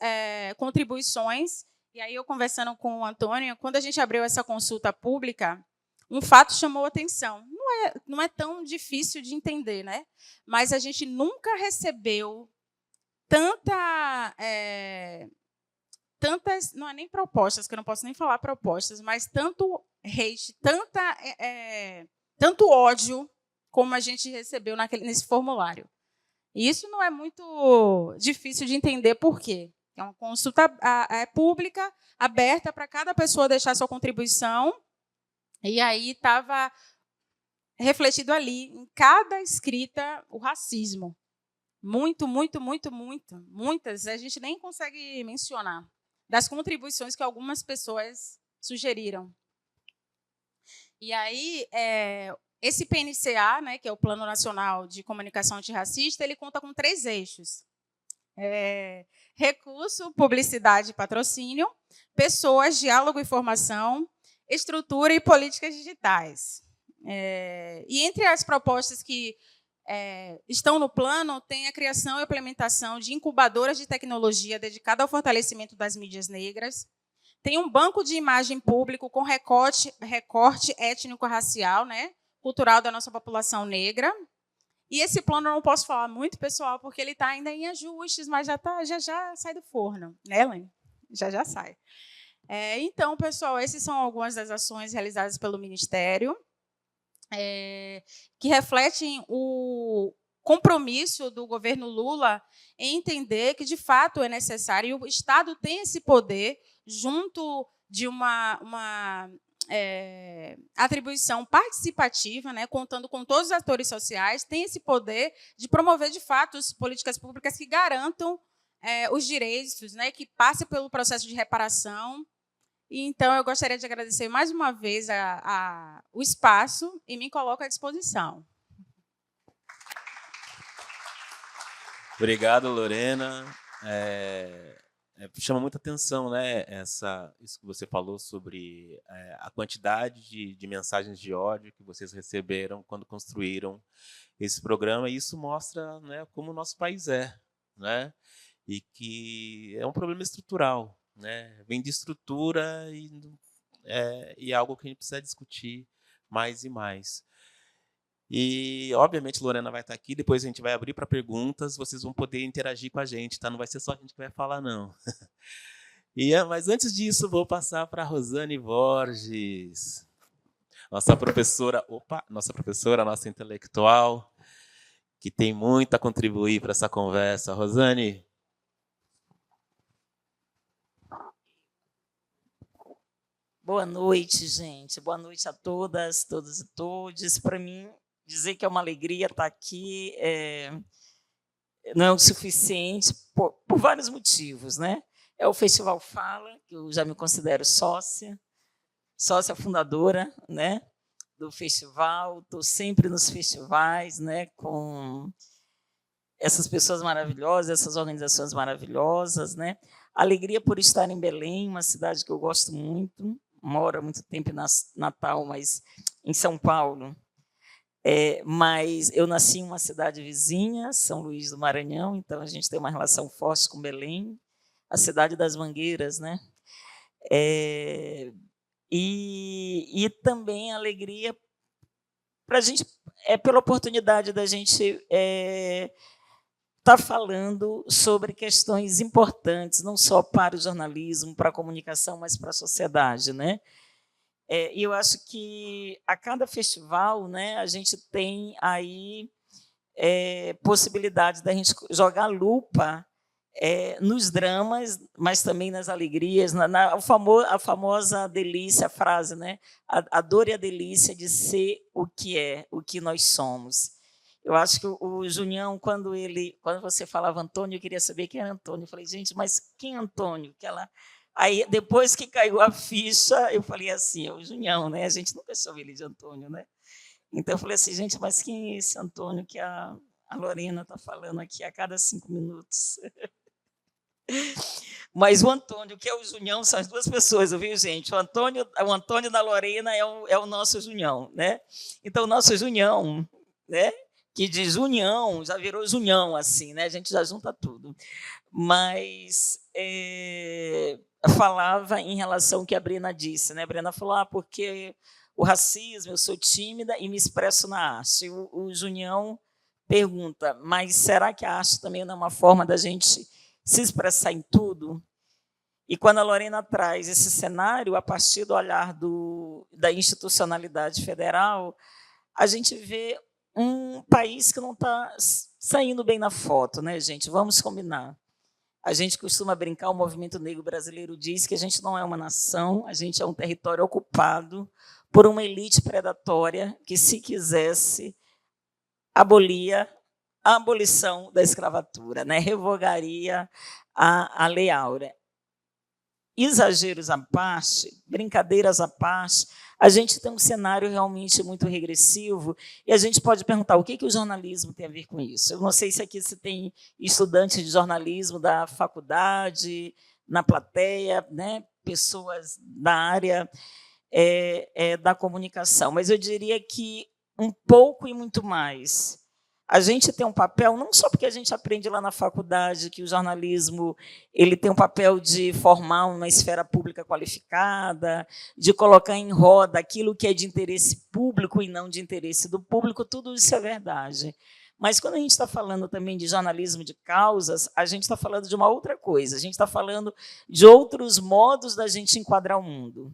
contribuições. E aí, eu conversando com o Antônio, quando a gente abriu essa consulta pública, um fato chamou a atenção. Não é tão difícil de entender, né? Mas a gente nunca recebeu tantas, não é nem propostas, que eu não posso nem falar propostas, mas tanto hate, tanto ódio como a gente recebeu nesse formulário. E isso não é muito difícil de entender por quê. É uma consulta pública, aberta para cada pessoa deixar sua contribuição, e aí estava refletido ali, em cada escrita, o racismo. Muitas, a gente nem consegue mencionar, das contribuições que algumas pessoas sugeriram. E aí, esse PNCA, né, que é o Plano Nacional de Comunicação Antirracista, ele conta com 3 eixos. Recurso, publicidade e patrocínio, pessoas, diálogo e formação, estrutura e políticas digitais. E entre as propostas que estão no plano, tem a criação e implementação de incubadoras de tecnologia dedicada ao fortalecimento das mídias negras, tem um banco de imagem público com recorte étnico-racial, né, cultural da nossa população negra. E esse plano eu não posso falar muito, pessoal, porque ele está ainda em ajustes, mas já sai do forno, né, Elaine? Já sai. Então, pessoal, essas são algumas das ações realizadas pelo Ministério, que refletem o compromisso do governo Lula em entender que, de fato, é necessário, e o Estado tem esse poder, junto de uma atribuição participativa, né, contando com todos os atores sociais, tem esse poder de promover, de fato, as políticas públicas que garantam os direitos, né, que passem pelo processo de reparação. Então, eu gostaria de agradecer mais uma vez o espaço e me coloco à disposição. Obrigado, Lorena. Chama muita atenção, né, isso que você falou sobre a quantidade de mensagens de ódio que vocês receberam quando construíram esse programa. E isso mostra, né, como o nosso país né, e que é um problema estrutural. Né? Vem de estrutura e é algo que a gente precisa discutir mais e mais. E, obviamente, Lorena vai estar aqui, depois a gente vai abrir para perguntas, vocês vão poder interagir com a gente, tá? Não vai ser só a gente que vai falar, não. Mas antes disso, vou passar para a Rosane Borges, nossa professora, nossa intelectual, que tem muito a contribuir para essa conversa. Rosane. Boa noite, gente. Boa noite a todas, todos e todes. Para mim, dizer que é uma alegria estar aqui não é o suficiente por vários motivos, né? É o Festival Fala, que eu já me considero sócia fundadora, né, do festival. Estou sempre nos festivais, né, com essas pessoas maravilhosas, essas organizações maravilhosas, né? Alegria por estar em Belém, uma cidade que eu gosto muito. Moro há muito tempo em Natal, mas em São Paulo. Mas eu nasci em uma cidade vizinha, São Luís do Maranhão, então a gente tem uma relação forte com Belém, a cidade das Mangueiras, né? E também alegria para a gente, pela oportunidade da gente está falando sobre questões importantes, não só para o jornalismo, para a comunicação, mas para a sociedade, né? E eu acho que a cada festival, né, a gente tem aí possibilidade da gente jogar lupa nos dramas, mas também nas alegrias, a famosa delícia, a frase, né? A dor e a delícia de ser o que nós somos. Eu acho que o Junião, quando você falava Antônio, eu queria saber quem era Antônio. Eu falei, gente, mas quem é Antônio? Aí, depois que caiu a ficha, eu falei assim, é o Junião, né? A gente nunca chamou ele de Antônio, né? Então, eu falei assim, gente, mas quem é esse Antônio que a Lorena está falando aqui a cada 5 minutos? Mas o Antônio, que é o Junião, são as duas pessoas, viu, gente? O Antônio da Lorena é o nosso Junião, né? Então, o nosso Junião, né, que diz união, já virou junião, assim, né? A gente já junta tudo. Mas falava em relação ao que a Brena disse, né? A Brena falou, porque o racismo, eu sou tímida e me expresso na arte. O Junião pergunta, mas será que a arte também não é uma forma da gente se expressar em tudo? E quando a Lorena traz esse cenário, a partir do olhar da institucionalidade federal, a gente vê um país que não está saindo bem na foto, né, gente? Vamos combinar. A gente costuma brincar, o movimento negro brasileiro diz que a gente não é uma nação, a gente é um território ocupado por uma elite predatória que, se quisesse, abolia a abolição da escravatura, né? Revogaria a Lei Áurea. Exageros à parte, brincadeiras à parte, a gente tem um cenário realmente muito regressivo e a gente pode perguntar o que o jornalismo tem a ver com isso. Eu não sei se aqui se tem estudantes de jornalismo da faculdade, na plateia, né, pessoas da área da comunicação, mas eu diria que um pouco e muito mais. A gente tem um papel, não só porque a gente aprende lá na faculdade que o jornalismo ele tem um papel de formar uma esfera pública qualificada, de colocar em roda aquilo que é de interesse público e não de interesse do público, tudo isso é verdade. Mas quando a gente está falando também de jornalismo de causas, a gente está falando de uma outra coisa, a gente está falando de outros modos da gente enquadrar o mundo.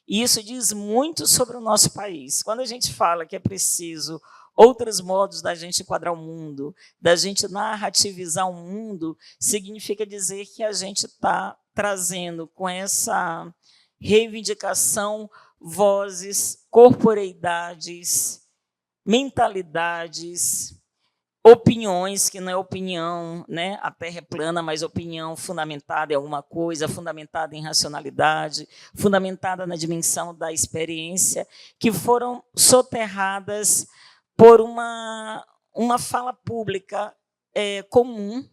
E isso diz muito sobre o nosso país. Quando a gente fala que é preciso outros modos da gente enquadrar o mundo, da gente narrativizar o mundo, significa dizer que a gente está trazendo com essa reivindicação vozes, corporeidades, mentalidades, opiniões, que não é opinião, né? A Terra é plana, mas opinião fundamentada em alguma coisa, fundamentada em racionalidade, fundamentada na dimensão da experiência, que foram soterradas por uma fala pública comum,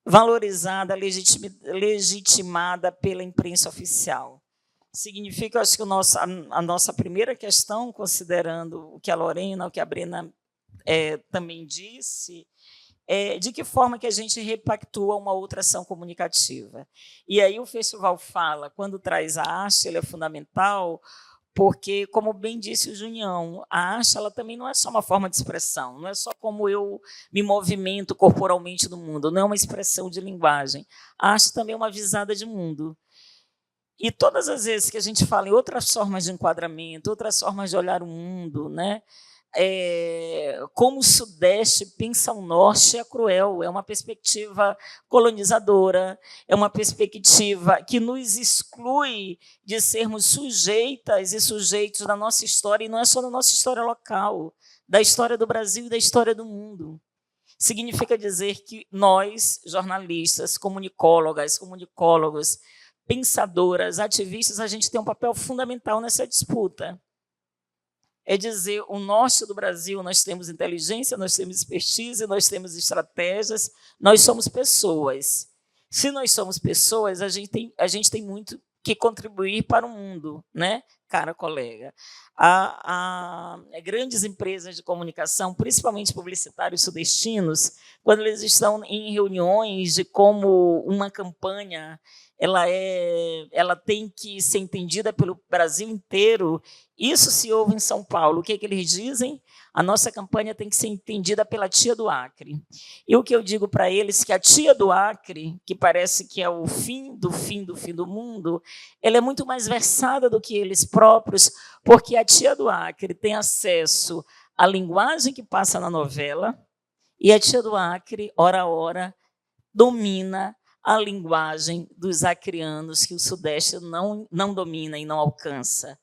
valorizada, legitimada pela imprensa oficial. Significa, eu acho que a nossa primeira questão, considerando o que a Lorena, o que a Brena também disse, de que forma que a gente repactua uma outra ação comunicativa. E aí o Festival Fala, quando traz a arte, ele é fundamental, porque, como bem disse o Junião, a arte ela também não é só uma forma de expressão, não é só como eu me movimento corporalmente no mundo, não é uma expressão de linguagem. A arte também é uma visada de mundo. E todas as vezes que a gente fala em outras formas de enquadramento, outras formas de olhar o mundo, né? Como o Sudeste pensa o Norte é cruel, é uma perspectiva colonizadora, é uma perspectiva que nos exclui de sermos sujeitas e sujeitos da nossa história, e não é só da nossa história local, da história do Brasil e da história do mundo. Significa dizer que nós, jornalistas, comunicólogos, pensadoras, ativistas, a gente tem um papel fundamental nessa disputa. É dizer, o norte do Brasil, nós temos inteligência, nós temos expertise, nós temos estratégias, nós somos pessoas. Se nós somos pessoas, a gente tem muito que contribuir para o mundo, né, cara colega? Grandes empresas de comunicação, principalmente publicitários sudestinos, quando eles estão em reuniões de como uma campanha ela tem que ser entendida pelo Brasil inteiro. Isso se ouve em São Paulo. O que eles dizem? A nossa campanha tem que ser entendida pela tia do Acre. E o que eu digo para eles que a tia do Acre, que parece que é o fim do mundo, ela é muito mais versada do que eles próprios, porque a tia do Acre tem acesso à linguagem que passa na novela e a tia do Acre, hora a hora, domina a linguagem dos acreanos que o Sudeste não domina e não alcança.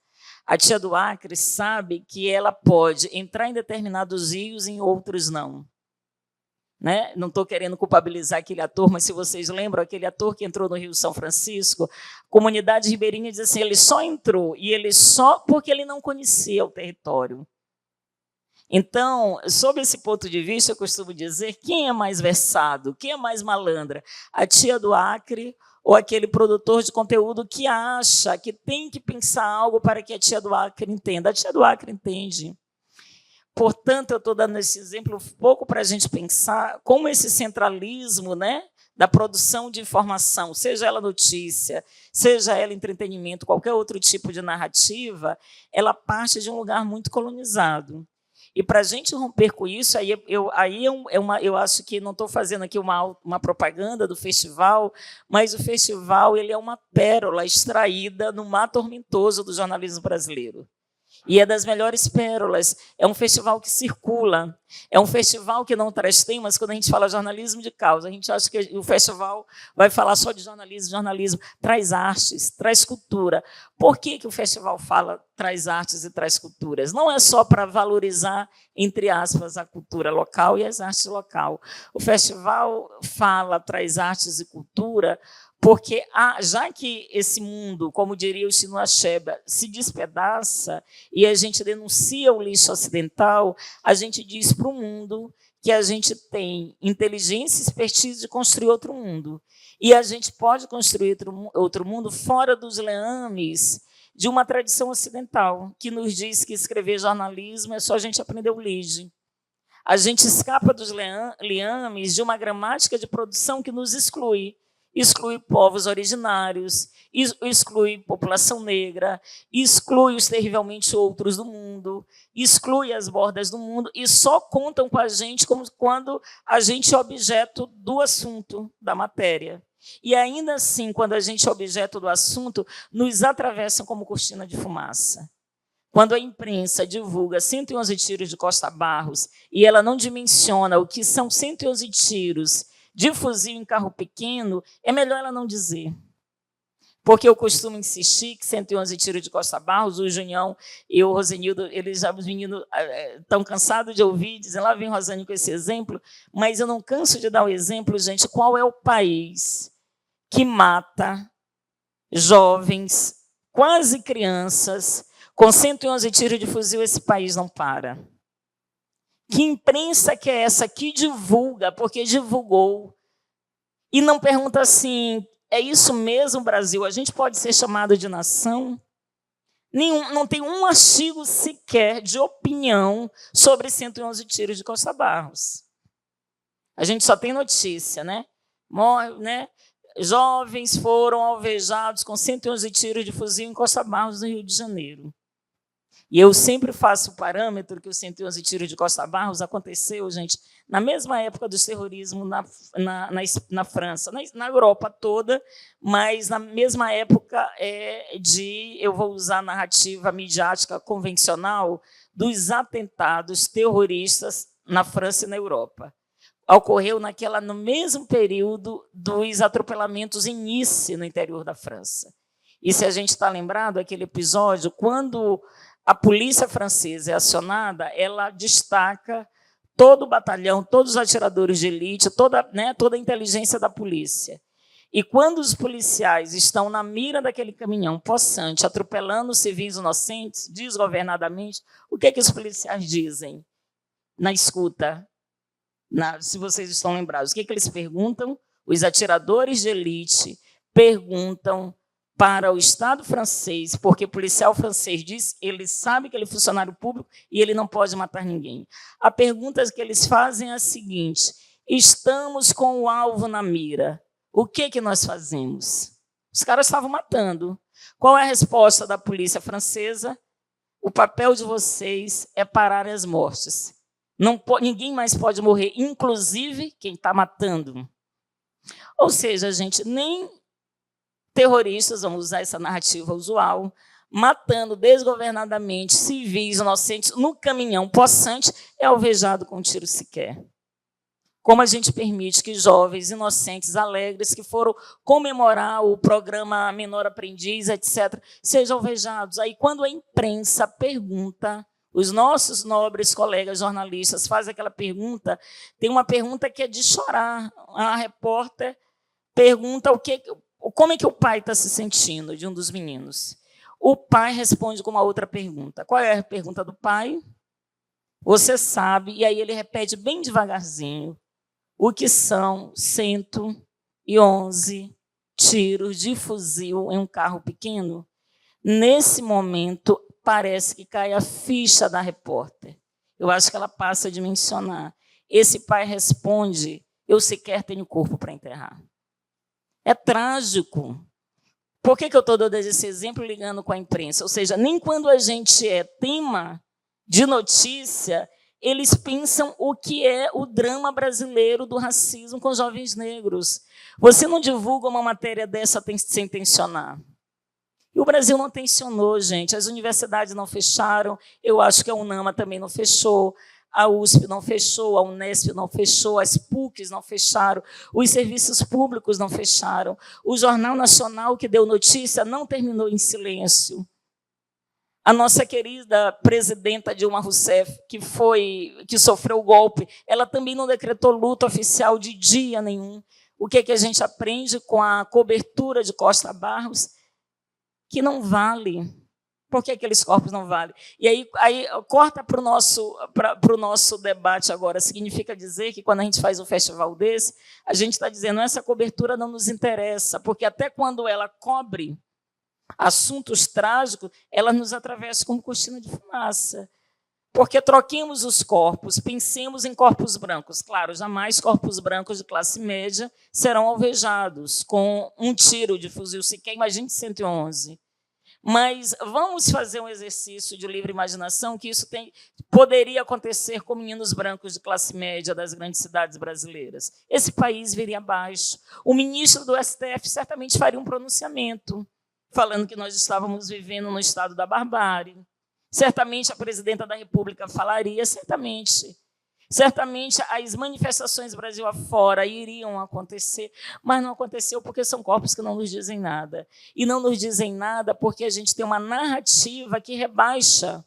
A tia do Acre sabe que ela pode entrar em determinados rios e em outros não. Né? Não estou querendo culpabilizar aquele ator, mas se vocês lembram, aquele ator que entrou no Rio São Francisco, a comunidade ribeirinha diz assim, ele só entrou, e ele só porque ele não conhecia o território. Então, sob esse ponto de vista, eu costumo dizer quem é mais versado, quem é mais malandra, a tia do Acre ou aquele produtor de conteúdo que acha que tem que pensar algo para que a tia do Acre entenda. A tia do Acre entende. portanto, eu estou dando esse exemplo um pouco para a gente pensar como esse centralismo, né, da produção de informação, seja ela notícia, seja ela entretenimento, qualquer outro tipo de narrativa, ela parte de um lugar muito colonizado. E para a gente romper com isso, eu acho que não estou fazendo aqui uma propaganda do festival, mas o festival ele é uma pérola extraída no mar tormentoso do jornalismo brasileiro. E é das melhores pérolas. É um festival que circula. É um festival que não traz temas. Quando a gente fala jornalismo de causa, a gente acha que o festival vai falar só de jornalismo. Jornalismo traz artes, traz cultura. Por que o festival traz artes e traz culturas? Não é só para valorizar, entre aspas, a cultura local e as artes local. O festival traz artes e cultura porque, já que esse mundo, como diria o Chinua Achebe, se despedaça e a gente denuncia o lixo ocidental, a gente diz para o mundo que a gente tem inteligência e expertise de construir outro mundo. E a gente pode construir outro mundo fora dos leames de uma tradição ocidental, que nos diz que escrever jornalismo é só a gente aprender o lige. A gente escapa dos liames de uma gramática de produção que nos exclui. Exclui povos originários, exclui população negra, exclui os terrivelmente outros do mundo, exclui as bordas do mundo e só contam com a gente como quando a gente é objeto do assunto, da matéria. E ainda assim, quando a gente é objeto do assunto, nos atravessam como cortina de fumaça. Quando a imprensa divulga 111 tiros de Costa Barros e ela não dimensiona o que são 111 tiros de fuzil em carro pequeno, é melhor ela não dizer. Porque eu costumo insistir que 111 tiros de Costa Barros, o Junião e o Rosenildo, os meninos estão cansados de ouvir, dizem, lá vem Rosane com esse exemplo, mas eu não canso de dar o exemplo, gente, qual é o país que mata jovens, quase crianças, com 111 tiros de fuzil, esse país não para. Que imprensa que é essa que divulga, porque divulgou, e não pergunta assim, é isso mesmo, Brasil? A gente pode ser chamado de nação? Não tem um artigo sequer de opinião sobre 111 tiros de Costa Barros. A gente só tem notícia, né? Jovens foram alvejados com 111 tiros de fuzil em Costa Barros, no Rio de Janeiro. E eu sempre faço o parâmetro que os 111 tiros de Costa Barros aconteceu, gente, na mesma época do terrorismo na França, na Europa toda, mas na mesma época eu vou usar a narrativa midiática convencional dos atentados terroristas na França e na Europa. Ocorreu no mesmo período dos atropelamentos em Nice, no interior da França. E se a gente está lembrado, aquele episódio, quando a polícia francesa é acionada, ela destaca todo o batalhão, todos os atiradores de elite, toda a inteligência da polícia. E quando os policiais estão na mira daquele caminhão possante, atropelando civis inocentes, desgovernadamente, o que os policiais dizem na escuta? Se vocês estão lembrados, o que eles perguntam? Os atiradores de elite perguntam para o Estado francês, porque o policial francês diz, ele sabe que ele é funcionário público e ele não pode matar ninguém. A pergunta que eles fazem é a seguinte: estamos com o alvo na mira, o que nós fazemos? Os caras estavam matando. Qual é a resposta da polícia francesa? O papel de vocês é parar as mortes. Ninguém mais pode morrer, inclusive quem está matando. Ou seja, gente, nem terroristas, vamos usar essa narrativa usual, matando desgovernadamente civis inocentes no caminhão possante, é alvejado com um tiro sequer. Como a gente permite que jovens inocentes, alegres, que foram comemorar o programa Menor Aprendiz, etc., sejam alvejados? Aí, quando a imprensa pergunta, os nossos nobres colegas jornalistas fazem aquela pergunta, tem uma pergunta que é de chorar. A repórter pergunta como é que o pai está se sentindo, de um dos meninos. O pai responde com uma outra pergunta. Qual é a pergunta do pai? Você sabe, e aí ele repete bem devagarzinho, o que são 111 tiros de fuzil em um carro pequeno? Nesse momento, parece que cai a ficha da repórter. eu acho que ela passa a dimensionar. Esse pai responde: eu sequer tenho corpo para enterrar. É trágico. Por que eu estou dando esse exemplo ligando com a imprensa? Ou seja, nem quando a gente é tema de notícia, eles pensam o que é o drama brasileiro do racismo com jovens negros. Você não divulga uma matéria dessa sem tensionar. E o Brasil não tensionou, gente. As universidades não fecharam. Eu acho que a UNAMA também não fechou. A USP não fechou, a Unesp não fechou, as PUCs não fecharam, os serviços públicos não fecharam. O Jornal Nacional, que deu notícia, não terminou em silêncio. A nossa querida presidenta Dilma Rousseff, que sofreu o golpe, ela também não decretou luto oficial de dia nenhum. O que a gente aprende com a cobertura de Costa Barros? Que não vale. Por que aqueles corpos não valem? E aí corta para o nosso debate agora. Significa dizer que, quando a gente faz um festival desse, a gente está dizendo: essa cobertura não nos interessa, porque até quando ela cobre assuntos trágicos, ela nos atravessa como cortina de fumaça. Porque troquemos os corpos, pensemos em corpos brancos. Claro, jamais corpos brancos de classe média serão alvejados com um tiro de fuzil sequer, imagine 111. Mas vamos fazer um exercício de livre imaginação, que isso poderia acontecer com meninos brancos de classe média das grandes cidades brasileiras. Esse país viria abaixo. O ministro do STF certamente faria um pronunciamento, falando que nós estávamos vivendo no estado da barbárie. Certamente a presidenta da República falaria, certamente. Certamente as manifestações Brasil afora iriam acontecer, mas não aconteceu porque são corpos que não nos dizem nada. E não nos dizem nada porque a gente tem uma narrativa que rebaixa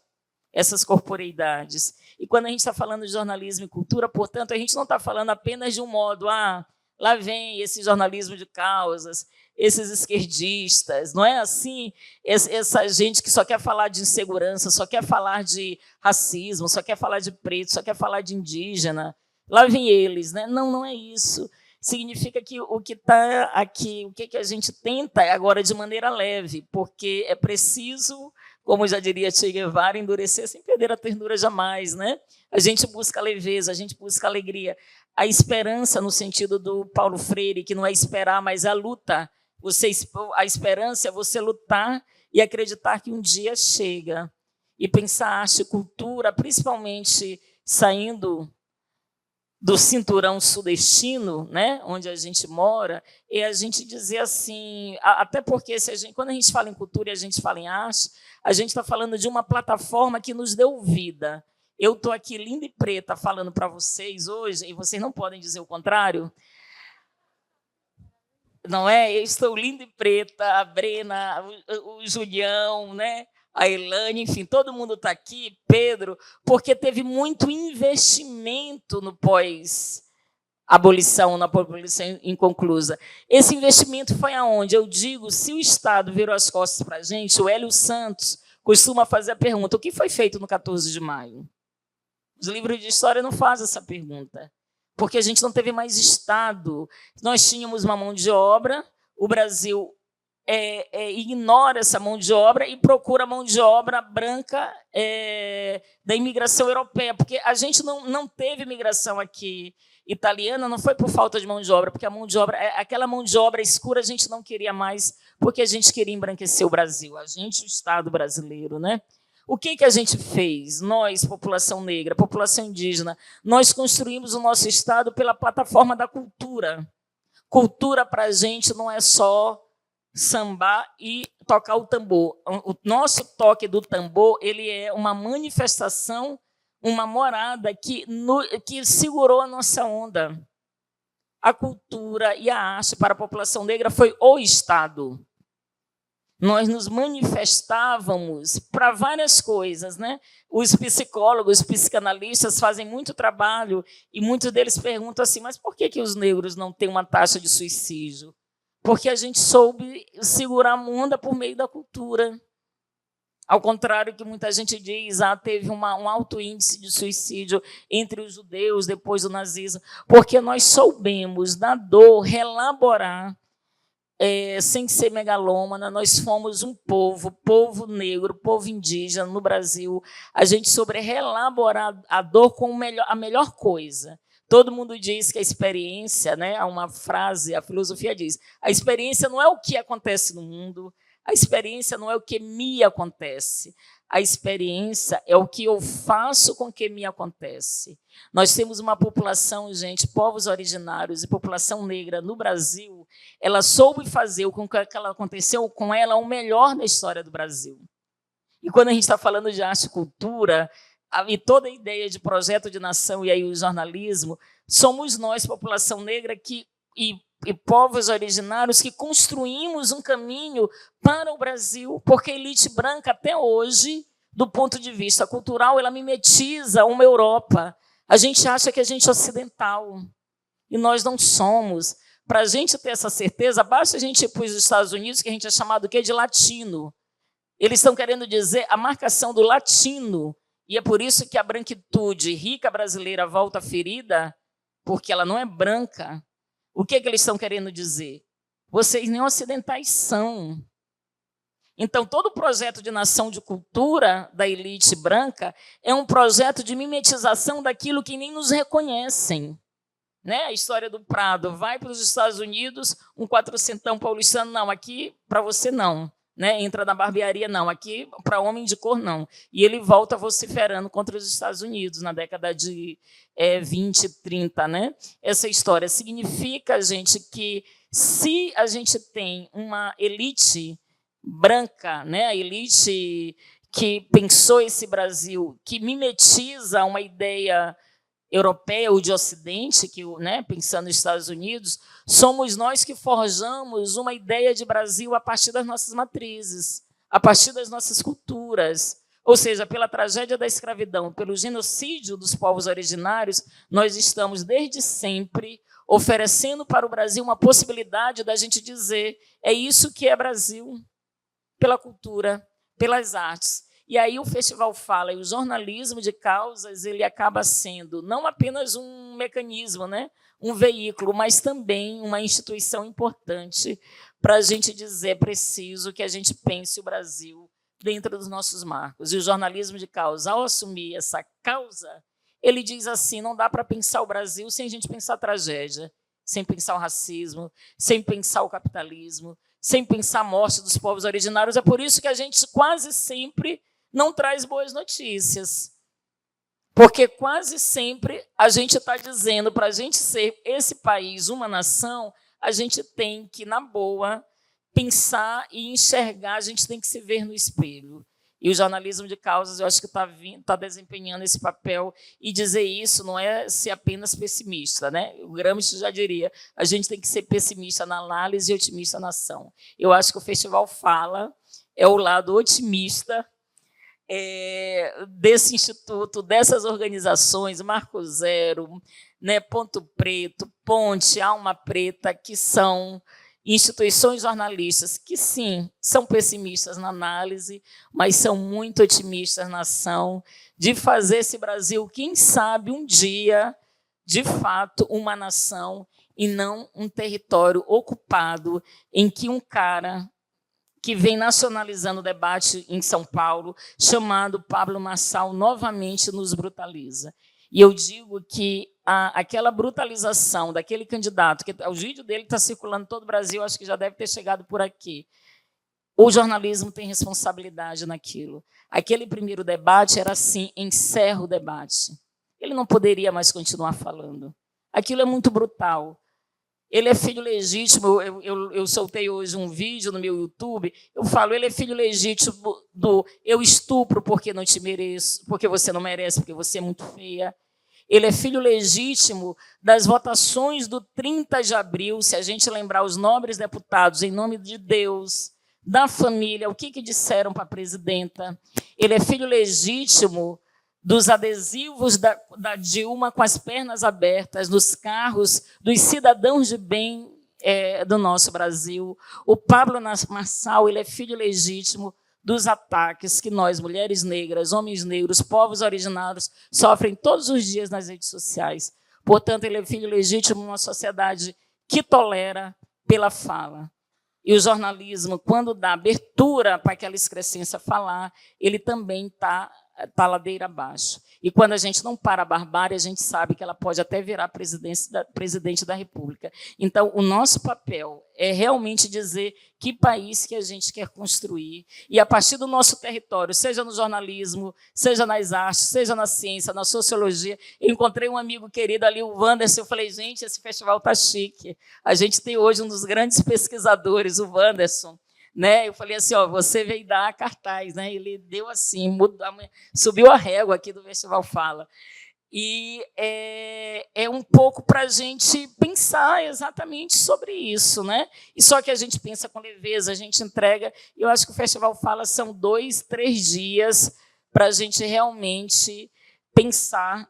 essas corporeidades. E quando a gente está falando de jornalismo e cultura, portanto, a gente não está falando apenas de um modo: lá vem esse jornalismo de causas, esses esquerdistas, não é assim? Essa gente que só quer falar de insegurança, só quer falar de racismo, só quer falar de preto, só quer falar de indígena. Lá vem eles, né? Não, não é isso. Significa que o que está aqui, o que a gente tenta agora de maneira leve, porque é preciso, como já diria Che Guevara, endurecer sem perder a ternura jamais, né? A gente busca leveza, a gente busca alegria. A esperança, no sentido do Paulo Freire, que não é esperar, mas é a luta. A esperança é você lutar e acreditar que um dia chega. E pensar arte e cultura, principalmente saindo do cinturão sudestino, né, onde a gente mora, é a gente dizer assim, até porque quando a gente fala em cultura e a gente fala em arte, a gente está falando de uma plataforma que nos deu vida. Eu estou aqui linda e preta falando para vocês hoje, e vocês não podem dizer o contrário. Não é? Eu estou linda e preta, a Brena, o Julião, né? A Elane, enfim, todo mundo está aqui, Pedro, porque teve muito investimento no pós-abolição, na abolição inconclusa. Esse investimento foi aonde? Eu digo, se o Estado virou as costas para a gente, o Hélio Santos costuma fazer a pergunta: o que foi feito no 14 de maio? Os livros de história não fazem essa pergunta, porque a gente não teve mais Estado. Nós tínhamos uma mão de obra, o Brasil ignora essa mão de obra e procura a mão de obra branca da imigração europeia, porque a gente não teve imigração aqui italiana, não foi por falta de mão de obra, porque a mão de obra, aquela mão de obra escura a gente não queria mais, porque a gente queria embranquecer o Brasil, a gente, o Estado brasileiro, né? O que a gente fez? Nós, população negra, população indígena, nós construímos o nosso Estado pela plataforma da cultura. Cultura, para a gente, não é só sambar e tocar o tambor. O nosso toque do tambor, ele é uma manifestação, uma morada que segurou a nossa onda. A cultura e a arte para a população negra foi o Estado. Nós nos manifestávamos para várias coisas, né? Os psicólogos, os psicanalistas fazem muito trabalho e muitos deles perguntam assim: mas por que os negros não têm uma taxa de suicídio? Porque a gente soube segurar a onda por meio da cultura. Ao contrário que muita gente diz, teve um alto índice de suicídio entre os judeus depois do nazismo, porque nós soubemos, na dor, relaborar sem ser megalômana, nós fomos um povo negro, povo indígena no Brasil. A gente soube reelaborar a dor com a melhor coisa. Todo mundo diz que a experiência, né, há uma frase, a filosofia diz, a experiência não é o que acontece no mundo, a experiência não é o que me acontece, a experiência é o que eu faço com o que me acontece. Nós temos uma população, gente, povos originários e população negra no Brasil, ela soube fazer com que ela aconteceu com ela o melhor da história do Brasil. E quando a gente está falando de arte e cultura, e toda a ideia de projeto de nação e aí o jornalismo, somos nós, população negra, e povos originários que construímos um caminho para o Brasil, porque a elite branca, até hoje, do ponto de vista cultural, ela mimetiza uma Europa. A gente acha que a gente é ocidental, e nós não somos. Para a gente ter essa certeza, basta a gente ir para os Estados Unidos, que a gente é chamado o quê? De latino. Eles estão querendo dizer a marcação do latino, e é por isso que a branquitude rica brasileira volta ferida, porque ela não é branca. O que eles estão querendo dizer? Vocês nem ocidentais são. Então, todo o projeto de nação de cultura da elite branca é um projeto de mimetização daquilo que nem nos reconhecem. Né? A história do Prado, vai para os Estados Unidos, um 400 paulistano, não, aqui para você não. Né? Entra na barbearia, não, aqui para homem de cor, não. E ele volta vociferando contra os Estados Unidos na década de 20, 30. Né? Essa história significa, gente, que se a gente tem uma elite branca, né? A elite que pensou esse Brasil, que mimetiza uma ideia europeia ou de Ocidente, que, né, pensando nos Estados Unidos, somos nós que forjamos uma ideia de Brasil a partir das nossas matrizes, a partir das nossas culturas. Ou seja, pela tragédia da escravidão, pelo genocídio dos povos originários, nós estamos, desde sempre, oferecendo para o Brasil uma possibilidade da gente dizer é isso que é Brasil, pela cultura, pelas artes. E aí o Festival Fala e o jornalismo de causas, ele acaba sendo não apenas um mecanismo, né? Um veículo, mas também uma instituição importante para a gente dizer, é preciso que a gente pense o Brasil dentro dos nossos marcos. E o jornalismo de causa, ao assumir essa causa, ele diz assim, não dá para pensar o Brasil sem a gente pensar a tragédia, sem pensar o racismo, sem pensar o capitalismo, sem pensar a morte dos povos originários. É por isso que a gente quase sempre não traz boas notícias. Porque quase sempre a gente está dizendo, para a gente ser esse país, uma nação, a gente tem que, na boa, pensar e enxergar, a gente tem que se ver no espelho. E o jornalismo de causas, eu acho que está desempenhando esse papel, e dizer isso não é ser apenas pessimista. Né? O Gramsci já diria, a gente tem que ser pessimista na análise e otimista na ação. Eu acho que o Festival Fala é o lado otimista desse instituto, dessas organizações, Marco Zero, né, Ponto Preto, Ponte, Alma Preta, que são instituições jornalistas que, sim, são pessimistas na análise, mas são muito otimistas na ação de fazer esse Brasil, quem sabe, um dia, de fato, uma nação e não um território ocupado em que um cara que vem nacionalizando o debate em São Paulo, chamado Pablo Marçal, novamente nos brutaliza. E eu digo que aquela brutalização daquele candidato, que o vídeo dele está circulando em todo o Brasil, acho que já deve ter chegado por aqui. O jornalismo tem responsabilidade naquilo. Aquele primeiro debate era assim, encerra o debate. Ele não poderia mais continuar falando. Aquilo é muito brutal. Ele é filho legítimo, eu soltei hoje um vídeo no meu YouTube, eu falo, ele é filho legítimo do eu estupro porque não te mereço, porque você não merece, porque você é muito feia. Ele é filho legítimo das votações do 30 de abril, se a gente lembrar os nobres deputados, em nome de Deus, da família, o que disseram para a presidenta. Ele é filho legítimo dos adesivos da Dilma com as pernas abertas, nos carros dos cidadãos de bem do nosso Brasil. O Pablo Marçal, ele é filho legítimo dos ataques que nós, mulheres negras, homens negros, povos originários, sofrem todos os dias nas redes sociais. Portanto, ele é filho legítimo de uma sociedade que tolera pela fala. E o jornalismo, quando dá abertura para aquela excrescência falar, ele também está ladeira abaixo. E quando a gente não para a barbárie, a gente sabe que ela pode até virar presidente da República. Então, o nosso papel é realmente dizer que país que a gente quer construir, e a partir do nosso território, seja no jornalismo, seja nas artes, seja na ciência, na sociologia. Eu encontrei um amigo querido ali, o Wanderson, eu falei, gente, esse festival está chique. A gente tem hoje um dos grandes pesquisadores, o Wanderson, né? Eu falei assim, ó, você veio dar cartaz, né? Ele deu assim, subiu a régua aqui do Festival Fala. E é um pouco para a gente pensar exatamente sobre isso, né? E só que a gente pensa com leveza, a gente entrega. Eu acho que o Festival Fala são 2, 3 dias para a gente realmente pensar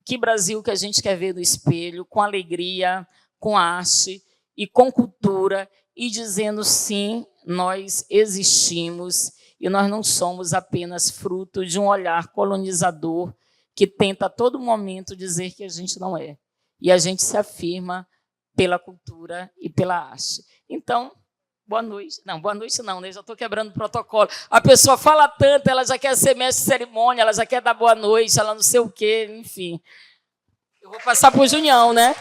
que Brasil que a gente quer ver no espelho, com alegria, com arte e com cultura, e dizendo sim, nós existimos e nós não somos apenas fruto de um olhar colonizador que tenta a todo momento dizer que a gente não é. E a gente se afirma pela cultura e pela arte. Então, boa noite. Não, boa noite não, né? Já estou quebrando o protocolo. A pessoa fala tanto, ela já quer ser mestre de cerimônia, ela já quer dar boa noite, ela não sei o quê, enfim. Eu vou passar para o Junião, né?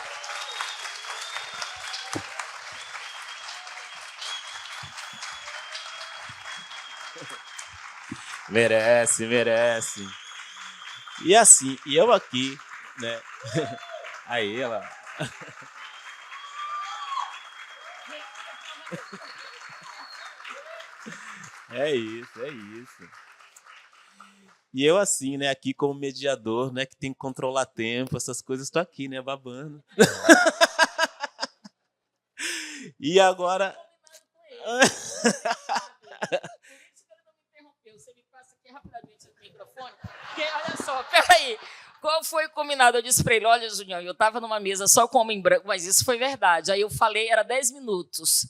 Merece, merece. E assim, e eu aqui, né? Aí ela. É isso, é isso. E eu assim, né, aqui como mediador, né, que tem que controlar tempo, essas coisas, estou aqui, né, babando. E agora... Você me passa aqui rapidamente o microfone, porque, olha só, peraí, qual foi o combinado? Eu disse para ele, olha, Junião, eu estava numa mesa só com homem branco, mas isso foi verdade. Aí eu falei, era 10 minutos.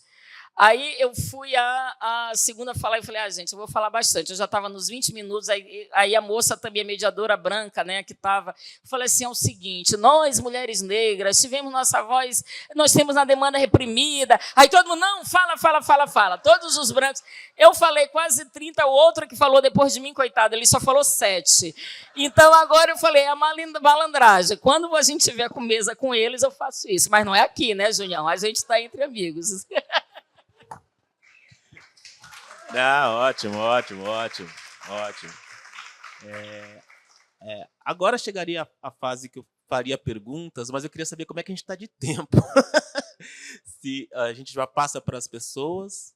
Aí eu fui a segunda falar e falei, gente, eu vou falar bastante. Eu já estava nos 20 minutos, aí a moça também, a mediadora branca, né, que estava, falei assim, é o seguinte, nós, mulheres negras, tivemos nossa voz, nós temos a demanda reprimida. Aí todo mundo, não, fala. Todos os brancos. Eu falei quase 30, o outro que falou depois de mim, coitado, ele só falou 7. Então agora eu falei, a malandragem. Quando a gente tiver com mesa com eles, eu faço isso. Mas não é aqui, né, Junião? A gente está entre amigos. Não, ótimo. Agora chegaria a fase que eu faria perguntas, mas eu queria saber como é que a gente está de tempo. Se a gente já passa para as pessoas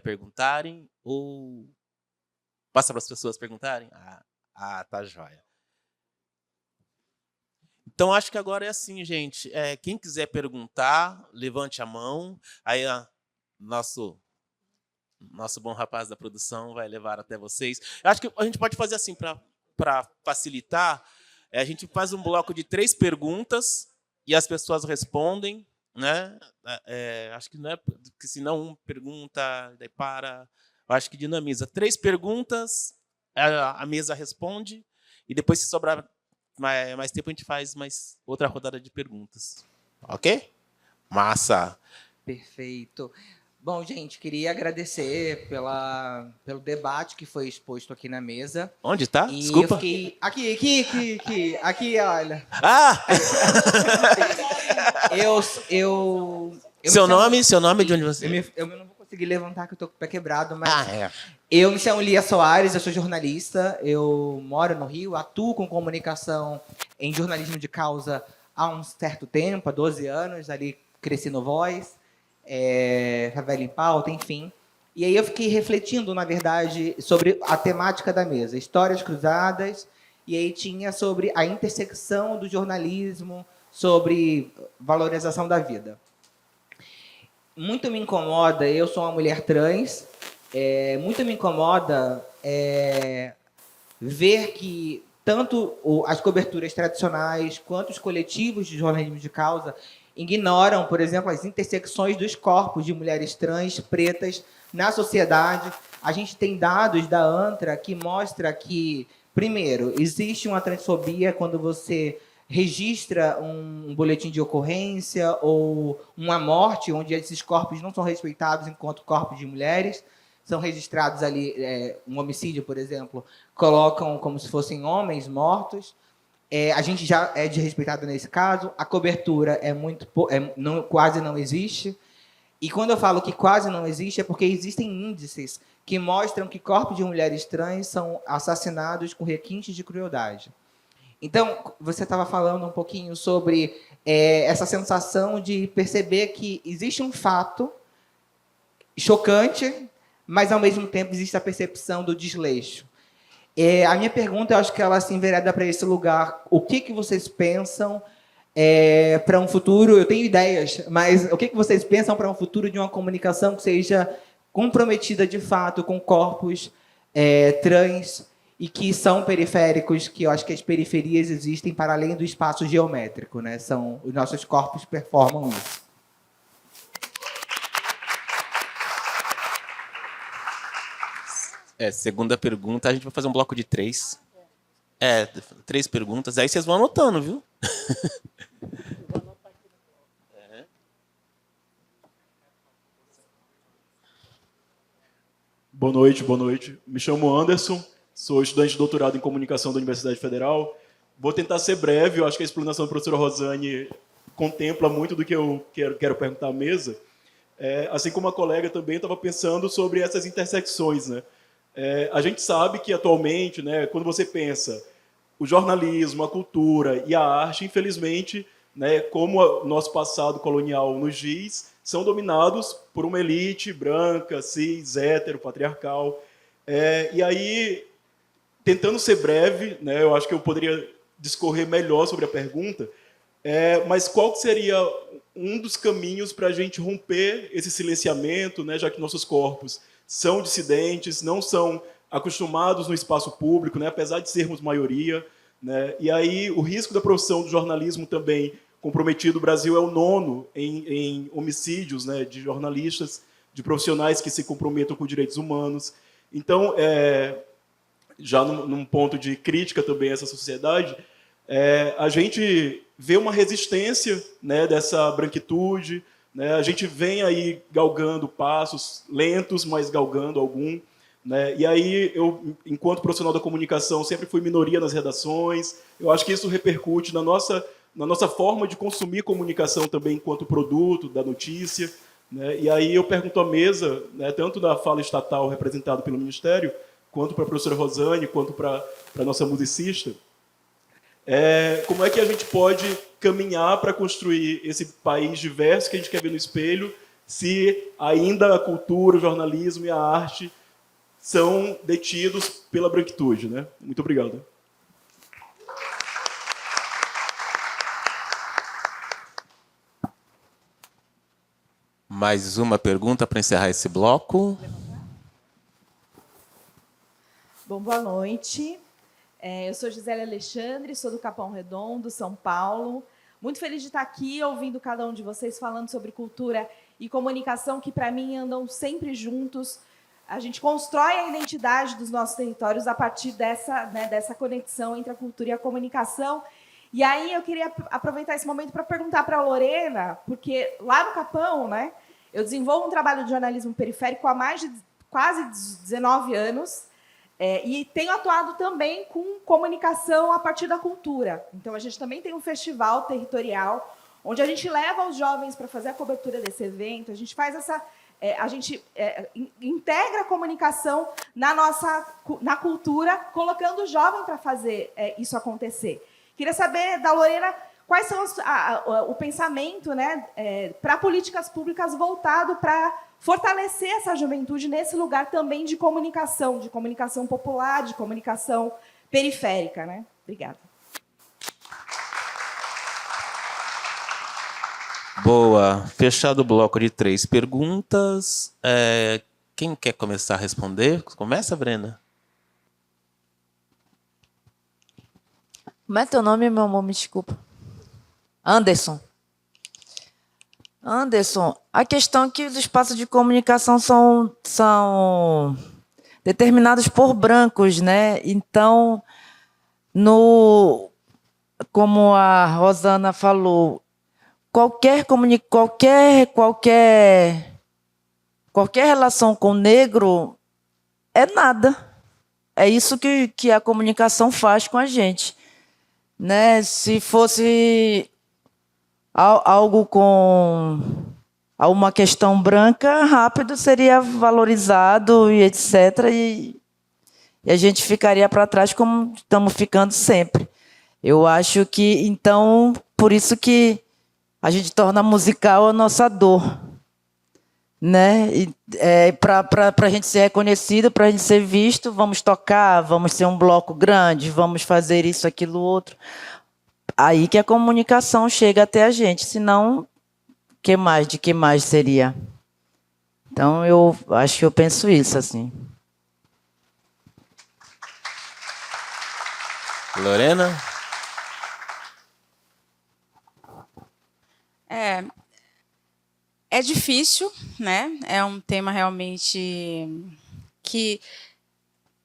perguntarem ou passa para as pessoas perguntarem? Tá joia. Então, acho que agora é assim, gente. Quem quiser perguntar, levante a mão. Aí, nosso bom rapaz da produção vai levar até vocês. Eu acho que a gente pode fazer assim, para facilitar, a gente faz um bloco de 3 perguntas e as pessoas respondem, né? Acho que não é, porque senão uma pergunta, daí para. Eu acho que dinamiza. 3 perguntas, a mesa responde, e depois, se sobrar mais tempo, a gente faz mais outra rodada de perguntas. Ok? Massa! Perfeito. Bom, gente, queria agradecer pelo debate que foi exposto aqui na mesa. Onde tá? E Desculpa. eu fiquei... Aqui, olha. Seu nome de onde você... Eu não vou conseguir levantar, que eu tô com o pé quebrado, mas... Eu me chamo Lia Soares, eu sou jornalista, eu moro no Rio, atuo com comunicação em jornalismo de causa há um certo tempo, há 12 anos, ali cresci no Voz, Favela em Pauta, enfim. E aí eu fiquei refletindo, na verdade, sobre a temática da mesa, histórias cruzadas, e aí tinha sobre a intersecção do jornalismo, sobre valorização da vida. Muito me incomoda, eu sou uma mulher trans, muito me incomoda ver que tanto as coberturas tradicionais quanto os coletivos de jornalismo de causa ignoram, por exemplo, as intersecções dos corpos de mulheres trans, pretas, na sociedade. A gente tem dados da ANTRA que mostra que, primeiro, existe uma transfobia quando você registra um boletim de ocorrência ou uma morte, onde esses corpos não são respeitados enquanto corpos de mulheres, são registrados ali, um homicídio, por exemplo, colocam como se fossem homens mortos. A gente já é desrespeitado nesse caso, a cobertura quase não existe. E quando eu falo que quase não existe, é porque existem índices que mostram que corpos de mulheres trans são assassinados com requintes de crueldade. Então, você estava falando um pouquinho sobre essa sensação de perceber que existe um fato chocante, mas, ao mesmo tempo, existe a percepção do desleixo. A minha pergunta, eu acho que ela se envereda para esse lugar. O que vocês pensam para um futuro? Eu tenho ideias, mas o que vocês pensam para um futuro de uma comunicação que seja comprometida, de fato, com corpos trans e que são periféricos, que eu acho que as periferias existem para além do espaço geométrico, né? Os nossos corpos performam isso. Segunda pergunta, a gente vai fazer um bloco de 3. 3 perguntas, aí vocês vão anotando, viu? Boa noite. Me chamo Anderson, sou estudante de doutorado em comunicação da Universidade Federal. Vou tentar ser breve, eu acho que a explanação da professora Rosane contempla muito do que eu quero perguntar à mesa. Assim como a colega também estava pensando sobre essas intersecções, né? A gente sabe que atualmente, né, quando você pensa o jornalismo, a cultura e a arte, infelizmente, né, como o nosso passado colonial nos diz, são dominados por uma elite branca, cis, hétero, patriarcal. E aí, tentando ser breve, né, eu acho que eu poderia discorrer melhor sobre a pergunta, mas qual seria um dos caminhos para a gente romper esse silenciamento, né, já que nossos corpos são dissidentes, não são acostumados no espaço público, né, apesar de sermos maioria, né, e aí o risco da profissão do jornalismo também comprometido. O Brasil é o 9º em homicídios, né, de jornalistas, de profissionais que se comprometam com direitos humanos. Então, já num ponto de crítica também a essa sociedade, a gente vê uma resistência, né, dessa branquitude, né, a gente vem aí galgando passos lentos, mas galgando algum, né, e aí eu, enquanto profissional da comunicação, sempre fui minoria nas redações. Eu acho que isso repercute na nossa forma de consumir comunicação também enquanto produto da notícia, né, e aí eu pergunto à mesa, né, tanto da fala estatal representada pelo Ministério, quanto para a professora Rosane, quanto para a nossa musicista, como é que a gente pode caminhar para construir esse país diverso que a gente quer ver no espelho, se ainda a cultura, o jornalismo e a arte são detidos pela branquitude, né? Muito obrigado. Mais uma pergunta para encerrar esse bloco. Bom, boa noite. Eu sou Gisele Alexandre, sou do Capão Redondo, São Paulo. Muito feliz de estar aqui ouvindo cada um de vocês falando sobre cultura e comunicação, que para mim andam sempre juntos. A gente constrói a identidade dos nossos territórios a partir dessa conexão entre a cultura e a comunicação. E aí eu queria aproveitar esse momento para perguntar para a Lorena, porque lá no Capão, né, eu desenvolvo um trabalho de jornalismo periférico há mais de quase 19 anos, e tenho atuado também com comunicação a partir da cultura. Então, a gente também tem um festival territorial, onde a gente leva os jovens para fazer a cobertura desse evento, a gente faz integra a comunicação na cultura, colocando o jovem para fazer isso acontecer. Queria saber da Lorena quais são o pensamento, né, para políticas públicas voltado para fortalecer essa juventude nesse lugar também de comunicação popular, de comunicação periférica, né? Obrigada. Boa. Fechado o bloco de 3 perguntas. Quem quer começar a responder? Começa, Brena. Como é teu nome, meu amor? Me desculpa. Anderson. Anderson, a questão é que os espaços de comunicação são determinados por brancos, né? Então, como a Rosana falou, qualquer relação com o negro é nada. É isso que a comunicação faz com a gente, né? Se fosse algo com uma questão branca, rápido seria valorizado e etc. E a gente ficaria para trás como estamos ficando sempre. Eu acho que, então, por isso que a gente torna musical a nossa dor, né? Para a gente ser reconhecido, para a gente ser visto, vamos tocar, vamos ser um bloco grande, vamos fazer isso, aquilo, outro. Aí que a comunicação chega até a gente, senão, de que mais seria? Então, eu acho que eu penso isso, assim. Lorena? É difícil, né? É um tema realmente que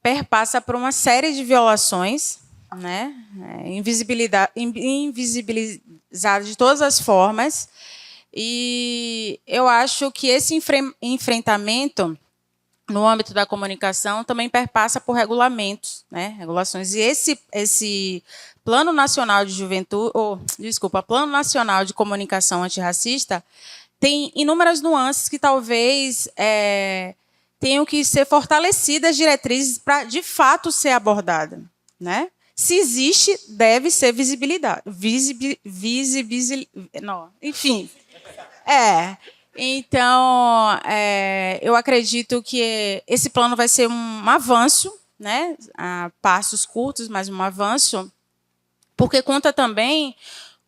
perpassa por uma série de violações, né? Invisibilizado de todas as formas. E eu acho que esse enfrentamento no âmbito da comunicação também perpassa por regulamentos, né? Regulações. E esse Plano Nacional de Juventude, Plano Nacional de Comunicação Antirracista tem inúmeras nuances que talvez tenham que ser fortalecidas diretrizes para, de fato, ser abordada, né? Se existe, deve ser visibilidade. Enfim. Então, eu acredito que esse plano vai ser um avanço, né? A passos curtos, mas um avanço, porque conta também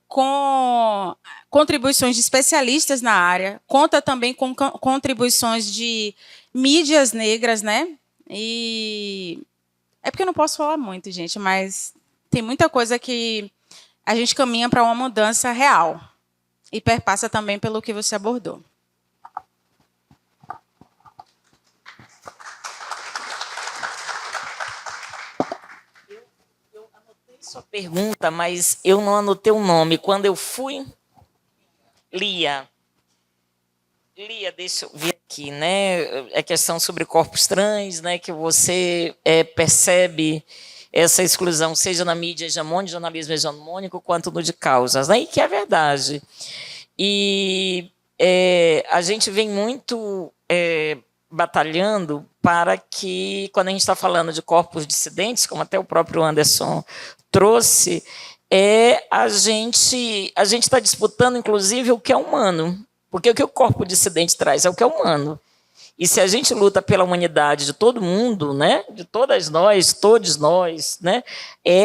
com contribuições de especialistas na área, conta também com contribuições de mídias negras, né? E é porque eu não posso falar muito, gente, mas tem muita coisa que a gente caminha para uma mudança real e perpassa também pelo que você abordou. Sua pergunta, mas eu não anotei o nome. Quando eu fui... Lia, deixa eu ver aqui, né? A questão sobre corpos trans, né? Que você percebe essa exclusão, seja na mídia hegemônica, jornalismo hegemônico, quanto no de causas, né? E que é verdade. E a gente vem muito batalhando para que, quando a gente está falando de corpos dissidentes, como até o próprio Anderson trouxe, a gente está disputando, inclusive, o que é humano. Porque o que o corpo dissidente traz é o que é humano. E se a gente luta pela humanidade de todo mundo, né, de todas nós, todos nós, né,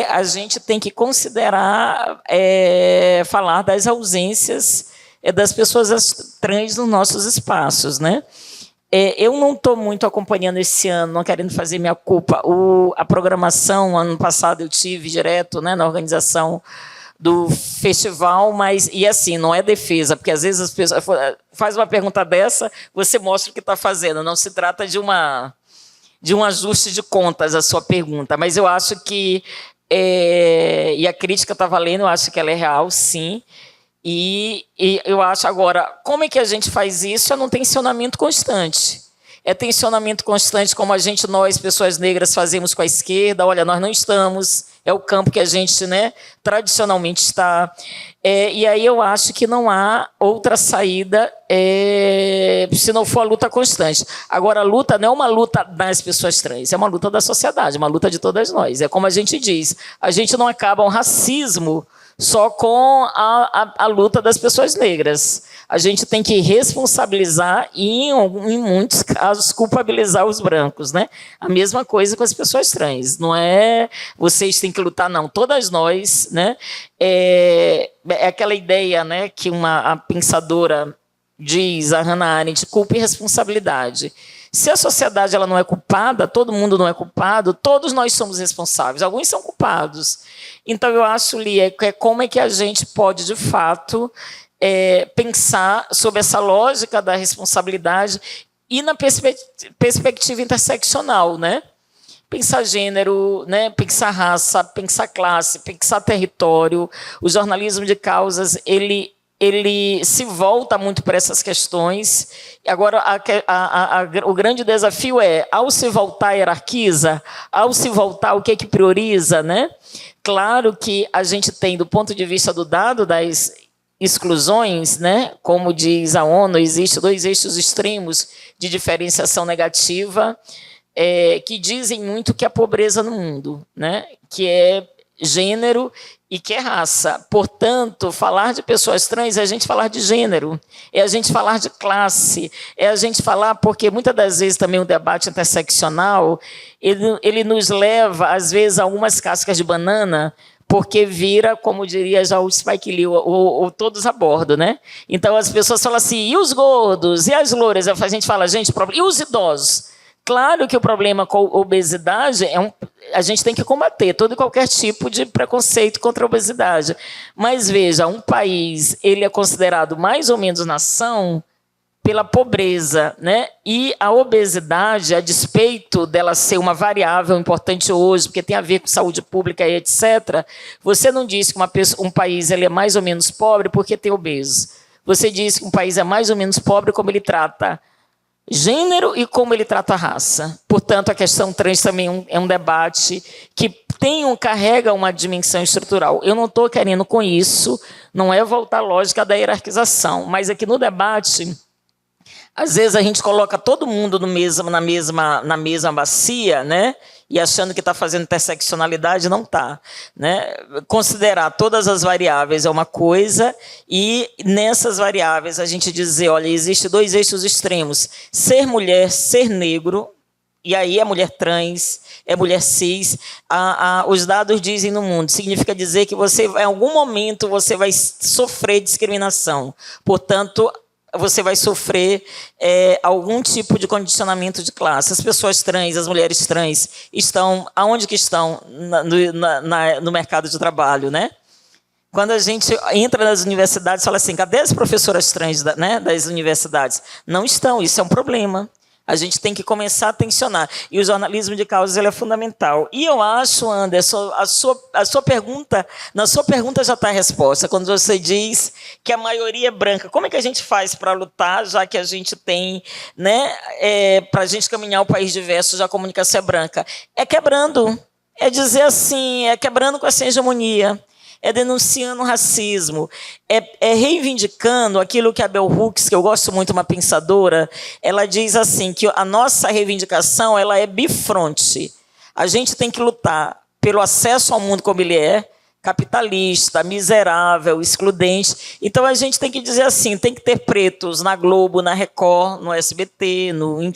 a gente tem que considerar, falar das ausências das pessoas trans nos nossos espaços, né? Eu não estou muito acompanhando esse ano, não querendo fazer minha culpa. A programação, ano passado eu tive direto, né, na organização do festival, mas, e assim, não é defesa, porque às vezes as pessoas faz uma pergunta dessa, você mostra o que está fazendo, não se trata de um ajuste de contas a sua pergunta, mas eu acho que, e a crítica está valendo, eu acho que ela é real, sim. E eu acho agora, como é que a gente faz isso? É num tensionamento constante. É tensionamento constante como nós, pessoas negras, fazemos com a esquerda. Olha, nós não estamos, é o campo que a gente, né, tradicionalmente está. E aí eu acho que não há outra saída se não for a luta constante. Agora, a luta não é uma luta das pessoas trans, é uma luta da sociedade, uma luta de todas nós. É como a gente diz, a gente não acaba um racismo só com a luta das pessoas negras. A gente tem que responsabilizar e, em muitos casos, culpabilizar os brancos, né? A mesma coisa com as pessoas trans. Não é vocês têm que lutar, não. Todas nós, né? É aquela ideia, né, que a pensadora diz, a Hannah Arendt, culpa e responsabilidade. Se a sociedade ela não é culpada, todo mundo não é culpado, todos nós somos responsáveis. Alguns são culpados. Então, eu acho, Lia, como é que a gente pode, de fato, pensar sobre essa lógica da responsabilidade e na perspectiva interseccional, né? Pensar gênero, né? Pensar raça, pensar classe, pensar território. O jornalismo de causas, ele se volta muito para essas questões. Agora, o grande desafio é, ao se voltar, hierarquiza, ao se voltar, o que é que prioriza, né? Claro que a gente tem, do ponto de vista do dado das exclusões, né? Como diz a ONU, existem 2 eixos extremos de diferenciação negativa, que dizem muito que é a pobreza no mundo, né? Que é gênero e que é raça. Portanto, falar de pessoas trans é a gente falar de gênero, é a gente falar de classe, é a gente falar, porque muitas das vezes também o debate interseccional, ele nos leva, às vezes, a algumas cascas de banana, porque vira, como diria já o Spike Lee, ou todos a bordo, né? Então, as pessoas falam assim, e os gordos, e as louras? A gente fala, gente, e os idosos? Claro que o problema com a obesidade a gente tem que combater todo e qualquer tipo de preconceito contra a obesidade. Mas, veja, um país ele é considerado mais ou menos nação pela pobreza, né? E a obesidade, a despeito dela ser uma variável importante hoje, porque tem a ver com saúde pública e etc., você não diz que um país ele é mais ou menos pobre porque tem obeso. Você diz que um país é mais ou menos pobre como ele trata gênero e como ele trata a raça. Portanto, a questão trans também é um debate que carrega uma dimensão estrutural. Eu não estou querendo com isso, não é voltar à lógica da hierarquização, mas aqui no debate, às vezes a gente coloca todo mundo na mesma bacia, né? E achando que está fazendo interseccionalidade, não está, né? Considerar todas as variáveis é uma coisa, e nessas variáveis a gente dizer, olha, existem 2 eixos extremos, ser mulher, ser negro, e aí é mulher trans, é mulher cis. Os dados dizem no mundo, significa dizer que você, em algum momento, você vai sofrer discriminação. Portanto, você vai sofrer algum tipo de condicionamento de classe. As pessoas trans, as mulheres trans, estão aonde que estão no mercado de trabalho, né? Quando a gente entra nas universidades, fala assim, cadê as professoras trans das universidades? Não estão, isso é um problema. A gente tem que começar a tensionar. E o jornalismo de causas ele é fundamental. E eu acho, Anderson, a sua pergunta, na sua pergunta já está a resposta. Quando você diz que a maioria é branca, como é que a gente faz para lutar, já que a gente tem, né, para a gente caminhar o país diverso, já a comunicação é branca? É quebrando. É dizer assim, é quebrando com essa hegemonia. É denunciando o racismo, é reivindicando aquilo que a Bell Hooks, que eu gosto muito, uma pensadora, ela diz assim, que a nossa reivindicação ela é bifronte. A gente tem que lutar pelo acesso ao mundo como ele é, capitalista, miserável, excludente. Então a gente tem que dizer assim, tem que ter pretos na Globo, na Record, no SBT,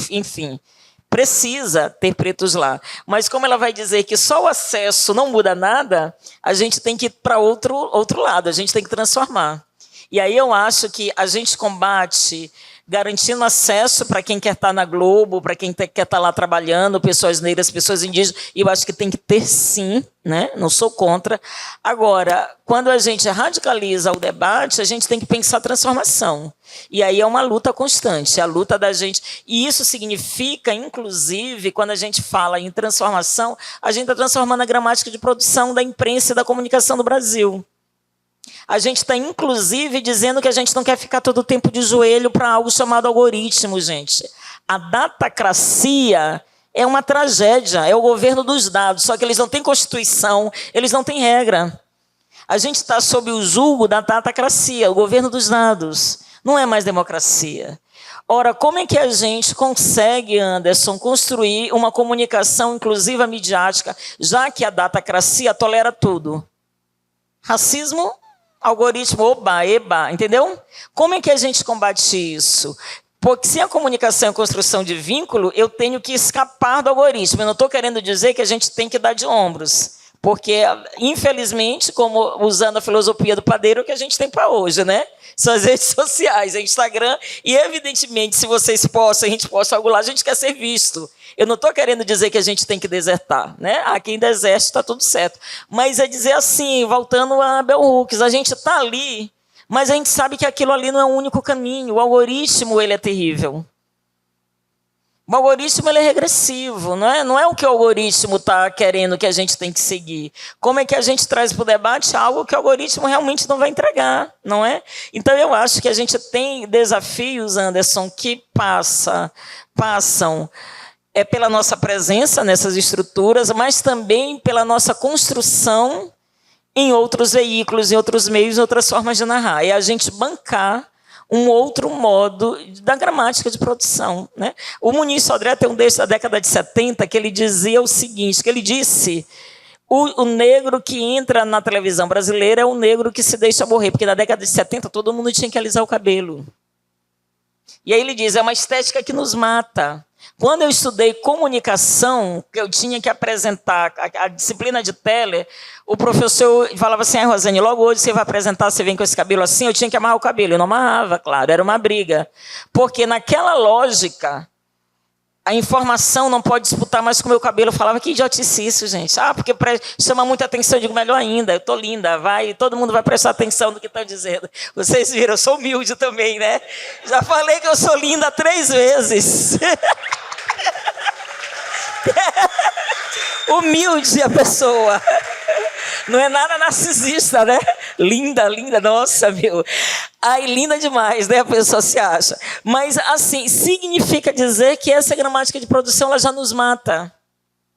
enfim. Precisa ter pretos lá. Mas como ela vai dizer que só o acesso não muda nada, a gente tem que ir para outro lado, a gente tem que transformar. E aí eu acho que a gente combate garantindo acesso para quem quer estar na Globo, para quem quer estar lá trabalhando, pessoas negras, pessoas indígenas, e eu acho que tem que ter sim, né? Não sou contra. Agora, quando a gente radicaliza o debate, a gente tem que pensar transformação. E aí é uma luta constante, a luta da gente. E isso significa, inclusive, quando a gente fala em transformação, a gente está transformando a gramática de produção da imprensa e da comunicação do Brasil. A gente está, inclusive, dizendo que a gente não quer ficar todo o tempo de joelho para algo chamado algoritmo, gente. A datacracia é uma tragédia, é o governo dos dados, só que eles não têm constituição, eles não têm regra. A gente está sob o julgo da datacracia, o governo dos dados. Não é mais democracia. Ora, como é que a gente consegue, Anderson, construir uma comunicação inclusiva midiática, já que a datacracia tolera tudo? Racismo, algoritmo, oba, eba, entendeu? Como é que a gente combate isso? Porque se a comunicação é construção de vínculo, eu tenho que escapar do algoritmo. Eu não estou querendo dizer que a gente tem que dar de ombros. Porque, infelizmente, como usando a filosofia do padeiro, é o que a gente tem para hoje, né? São as redes sociais, é Instagram. E, evidentemente, se vocês possam, a gente possa algo lá, a gente quer ser visto. Eu não estou querendo dizer que a gente tem que desertar, né? Há quem deserte, está tudo certo. Mas é dizer assim, voltando a Bell Hooks, a gente está ali, mas a gente sabe que aquilo ali não é o único caminho. O algoritmo, ele é terrível. O algoritmo ele é regressivo, não é o que o algoritmo está querendo que a gente tem que seguir. Como é que a gente traz para o debate algo que o algoritmo realmente não vai entregar, não é? Então, eu acho que a gente tem desafios, Anderson, que passam pela nossa presença nessas estruturas, mas também pela nossa construção em outros veículos, em outros meios, em outras formas de narrar. É a gente bancar um outro modo da gramática de produção, né? O Muniz Sodré tem um texto da década de 70 que ele dizia o seguinte, que ele disse: o negro que entra na televisão brasileira é o negro que se deixa morrer, porque na década de 70 todo mundo tinha que alisar o cabelo. E aí ele diz, é uma estética que nos mata. Quando eu estudei comunicação, que eu tinha que apresentar a disciplina de tele, o professor falava assim, Rosane, logo hoje você vai apresentar, você vem com esse cabelo assim, eu tinha que amarrar o cabelo. Eu não amarrava, claro, era uma briga. Porque naquela lógica, a informação não pode disputar mais com o meu cabelo. Eu falava, que idiotice isso, gente. Porque chama muita atenção. Eu digo, melhor ainda, eu estou linda, todo mundo vai prestar atenção no que estão dizendo. Vocês viram, eu sou humilde também, né? Já falei que eu sou linda 3 vezes. Humilde a pessoa. Não é nada narcisista, né? Linda, linda, nossa, meu. Ai, linda demais, né? A pessoa se acha. Mas, assim, significa dizer que essa gramática de produção ela já nos mata.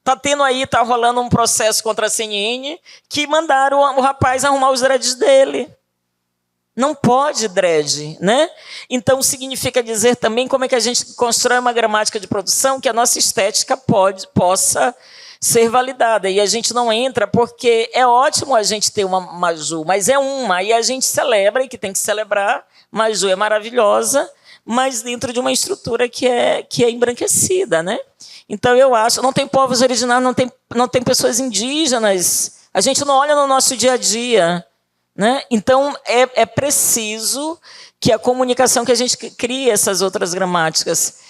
Tá rolando um processo contra a CNN que mandaram o rapaz arrumar os dreads dele. Não pode dread, né? Então, significa dizer também como é que a gente constrói uma gramática de produção que a nossa estética possa ser validada. E a gente não entra porque é ótimo a gente ter uma Maju, mas é uma, e a gente celebra, e que tem que celebrar. Maju é maravilhosa, mas dentro de uma estrutura que é embranquecida, né? Então, eu acho, não tem povos originários, não tem pessoas indígenas, a gente não olha no nosso dia a dia, né? Então, é preciso que a comunicação, que a gente crie essas outras gramáticas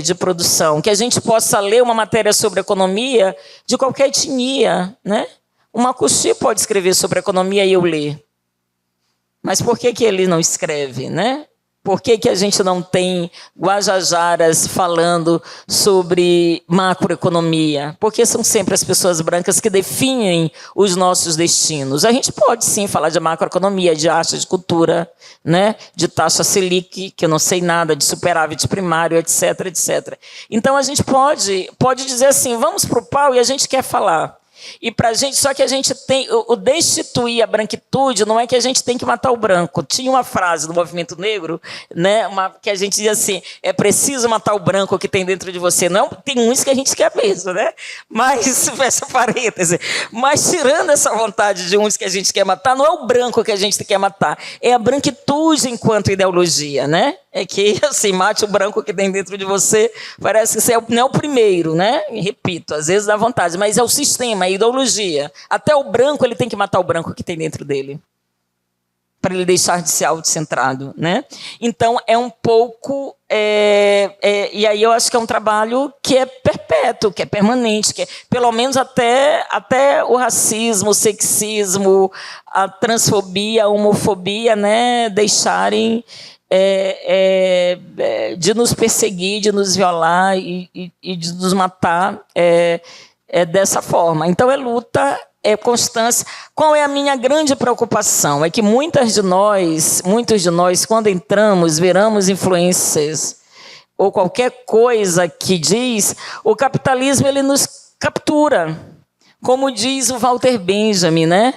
de produção, que a gente possa ler uma matéria sobre economia de qualquer etnia, né? O Makuxi pode escrever sobre economia e eu ler. Mas por que ele não escreve, né? Por que a gente não tem guajajaras falando sobre macroeconomia? Porque são sempre as pessoas brancas que definem os nossos destinos. A gente pode, sim, falar de macroeconomia, de arte, de cultura, né? De taxa Selic, que eu não sei nada, de superávit primário, etc, etc. Então, a gente pode dizer assim, vamos para o pau e a gente quer falar. E pra gente, só que a gente tem o destituir a branquitude, não é que a gente tem que matar o branco. Tinha uma frase do movimento negro, né, que a gente dizia assim, é preciso matar o branco que tem dentro de você. Não, tem uns que a gente quer mesmo, né? Mas, fecha parêntese, mas tirando essa vontade de uns que a gente quer matar, não é o branco que a gente quer matar, é a branquitude enquanto ideologia, né? É que, assim, mate o branco que tem dentro de você, parece que você não é o primeiro, né? Repito, às vezes dá vontade, mas é o sistema, a ideologia. Até o branco, ele tem que matar o branco que tem dentro dele, para ele deixar de ser autocentrado, né? Então, é um pouco... e aí eu acho que é um trabalho que é perpétuo, que é permanente, que é, pelo menos até o racismo, o sexismo, a transfobia, a homofobia, né, deixarem... de nos perseguir, de nos violar e de nos matar dessa forma. Então, é luta, é constância. Qual é a minha grande preocupação? É que muitos de nós, quando entramos, viramos influências, ou qualquer coisa que diz, o capitalismo ele nos captura. Como diz o Walter Benjamin, né?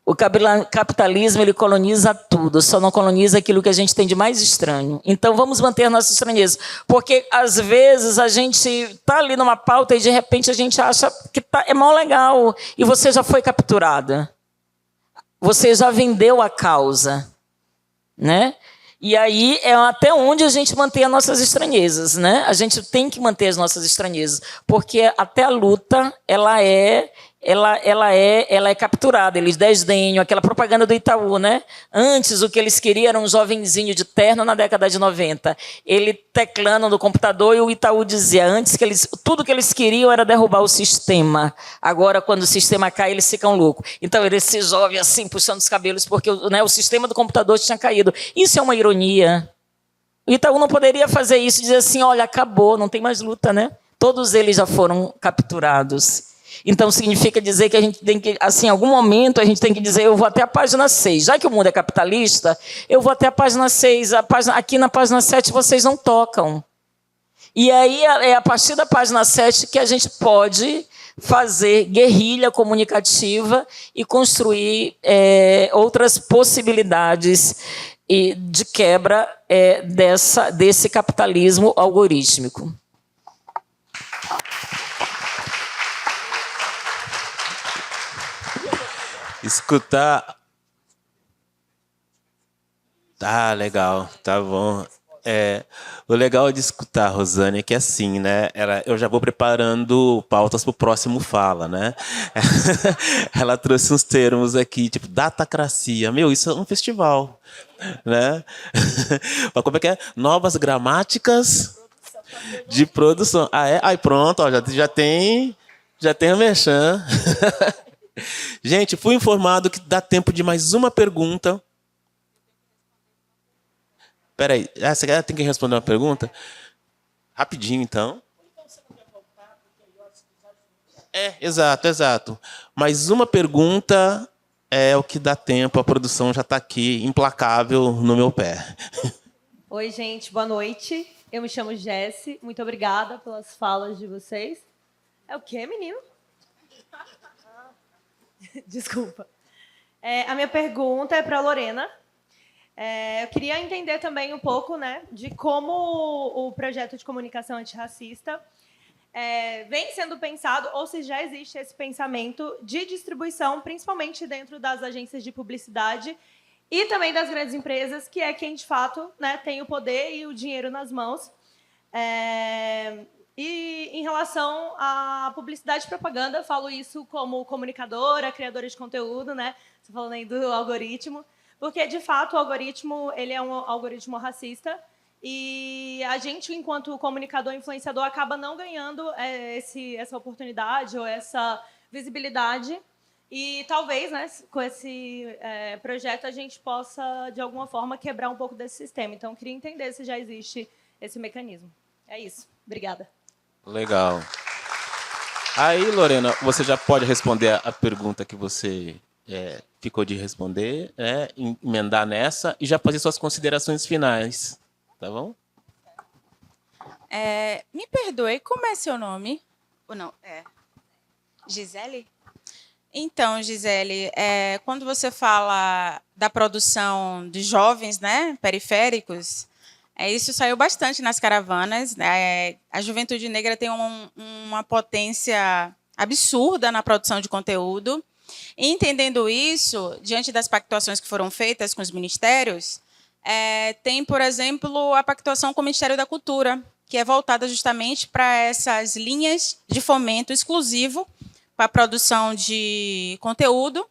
O capitalismo ele coloniza tudo, só não coloniza aquilo que a gente tem de mais estranho. Então, vamos manter nossa estranheza. Porque, às vezes, a gente está ali numa pauta e, de repente, a gente acha que é mó legal. E você já foi capturada. Você já vendeu a causa. Né? E aí é até onde a gente mantém as nossas estranhezas. Né? A gente tem que manter as nossas estranhezas. Porque até a luta, ela é capturada, eles desdenham, aquela propaganda do Itaú, né? Antes, o que eles queriam era um jovenzinho de terno na década de 90. Ele teclando no computador e o Itaú dizia, antes que tudo que eles queriam era derrubar o sistema. Agora, quando o sistema cai, eles ficam loucos. Então, esse jovem assim, puxando os cabelos, porque, né, o sistema do computador tinha caído. Isso é uma ironia. O Itaú não poderia fazer isso e dizer assim, olha, acabou, não tem mais luta, né? Todos eles já foram capturados. Então, significa dizer que a gente tem que, assim, em algum momento, a gente tem que dizer, eu vou até a página 6. Já que o mundo é capitalista, eu vou até a página 6. Aqui na página 7 vocês não tocam. E aí é a partir da página 7 que a gente pode fazer guerrilha comunicativa e construir outras possibilidades de quebra desse capitalismo algorítmico. Escutar. Tá, legal, tá bom. O legal de escutar a Rosane é que assim, né? Eu já vou preparando pautas para o próximo Fala, né? Ela trouxe uns termos aqui, tipo datacracia. Meu, isso é um festival, né? Como é que é? Novas gramáticas de produção. Ah, é? Aí pronto, ó, já tem o merchan. Gente, fui informado que dá tempo de mais uma pergunta. Peraí, você tem que responder uma pergunta? Rapidinho, então. Exato. Mais uma pergunta é o que dá tempo, a produção já está aqui, implacável no meu pé. Oi, gente, boa noite. Eu me chamo Jessi, muito obrigada pelas falas de vocês. É o quê, menino? Desculpa. A minha pergunta é para a Lorena. Eu queria entender também um pouco, né, de como o projeto de comunicação antirracista vem sendo pensado, ou se já existe esse pensamento de distribuição, principalmente dentro das agências de publicidade e também das grandes empresas, que é quem, de fato, né, tem o poder e o dinheiro nas mãos. E em relação à publicidade e propaganda, falo isso como comunicadora, criadora de conteúdo, né? Você falando aí do algoritmo, porque de fato o algoritmo ele é um algoritmo racista e a gente, enquanto comunicador e influenciador, acaba não ganhando essa oportunidade ou essa visibilidade. E talvez, né, com esse projeto a gente possa de alguma forma quebrar um pouco desse sistema. Então, eu queria entender se já existe esse mecanismo. É isso. Obrigada. Legal. Aí, Lorena, você já pode responder a pergunta que você ficou de responder, emendar nessa e já fazer suas considerações finais. Tá bom? Me perdoe, como é seu nome? Ou não? Gisele? Então, Gisele, quando você fala da produção de jovens, né, periféricos, isso saiu bastante nas caravanas. A juventude negra tem uma potência absurda na produção de conteúdo. E, entendendo isso, diante das pactuações que foram feitas com os ministérios, tem, por exemplo, a pactuação com o Ministério da Cultura, que é voltada justamente para essas linhas de fomento exclusivo para a produção de conteúdo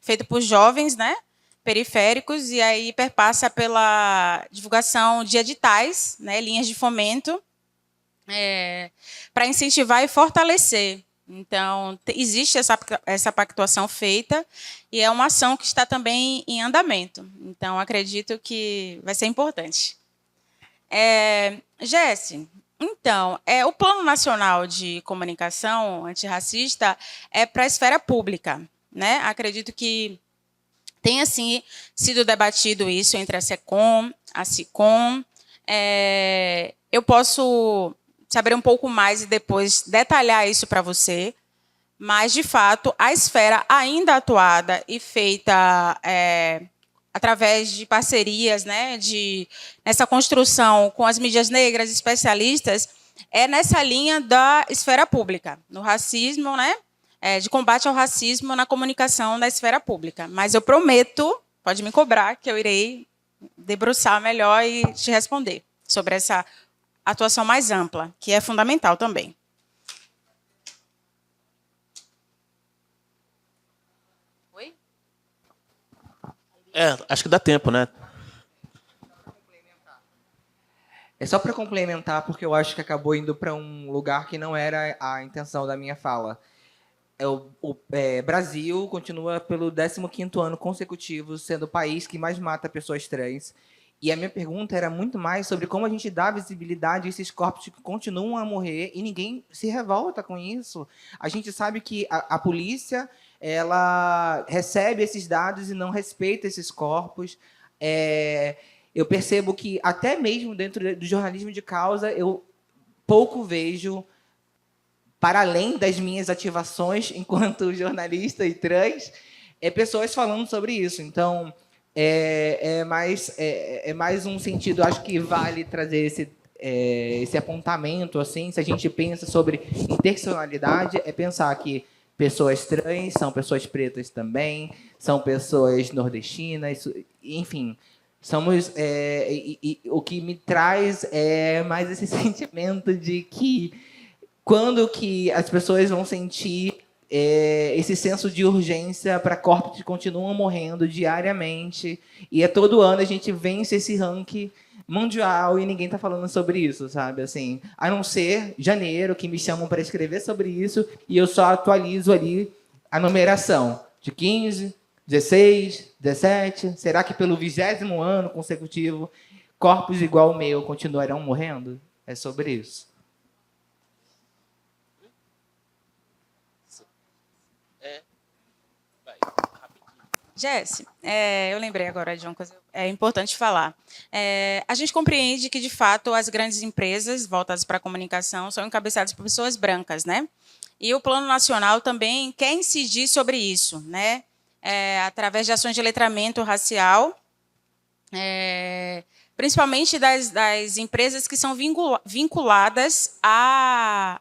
feito por jovens, né, periféricos, e aí perpassa pela divulgação de editais, né, linhas de fomento, para incentivar e fortalecer. Então, existe essa pactuação feita e é uma ação que está também em andamento. Então, acredito que vai ser importante. Jessi, então, o Plano Nacional de Comunicação Antirracista é para a esfera pública, né? Acredito que tenha, sim, sido debatido isso entre a SECOM, a SICOM. Eu posso saber um pouco mais e depois detalhar isso para você, mas, de fato, a esfera ainda atuada e feita através de parcerias, né, nessa construção com as mídias negras, especialistas, é nessa linha da esfera pública, no racismo, né, de combate ao racismo na comunicação da esfera pública. Mas eu prometo, pode me cobrar, que eu irei debruçar melhor e te responder sobre essa atuação mais ampla, que é fundamental também. Oi? Acho que dá tempo, né? É só para complementar, porque eu acho que acabou indo para um lugar que não era a intenção da minha fala. O Brasil continua pelo 15º ano consecutivo sendo o país que mais mata pessoas trans. E a minha pergunta era muito mais sobre como a gente dá visibilidade a esses corpos que continuam a morrer e ninguém se revolta com isso. A gente sabe que a polícia ela recebe esses dados e não respeita esses corpos. Eu percebo que até mesmo dentro do jornalismo de causa eu pouco vejo, para além das minhas ativações enquanto jornalista e trans, pessoas falando sobre isso. Então, é mais um sentido, acho que vale trazer esse apontamento, assim, se a gente pensa sobre interseccionalidade, é pensar que pessoas trans são pessoas pretas também, são pessoas nordestinas, enfim, somos... o que me traz é mais esse sentimento de que quando que as pessoas vão sentir esse senso de urgência para corpos que continuam morrendo diariamente, e todo ano a gente vence esse ranking mundial e ninguém está falando sobre isso, sabe? Assim, a não ser janeiro, que me chamam para escrever sobre isso, e eu só atualizo ali a numeração de 15, 16, 17. Será que pelo 20º ano consecutivo corpos igual o meu continuarão morrendo? É sobre isso. Jesse, eu lembrei agora de uma coisa importante falar. A gente compreende que, de fato, as grandes empresas voltadas para a comunicação são encabeçadas por pessoas brancas, né? E o Plano Nacional também quer incidir sobre isso, né? Através de ações de letramento racial, principalmente das empresas que são vinculadas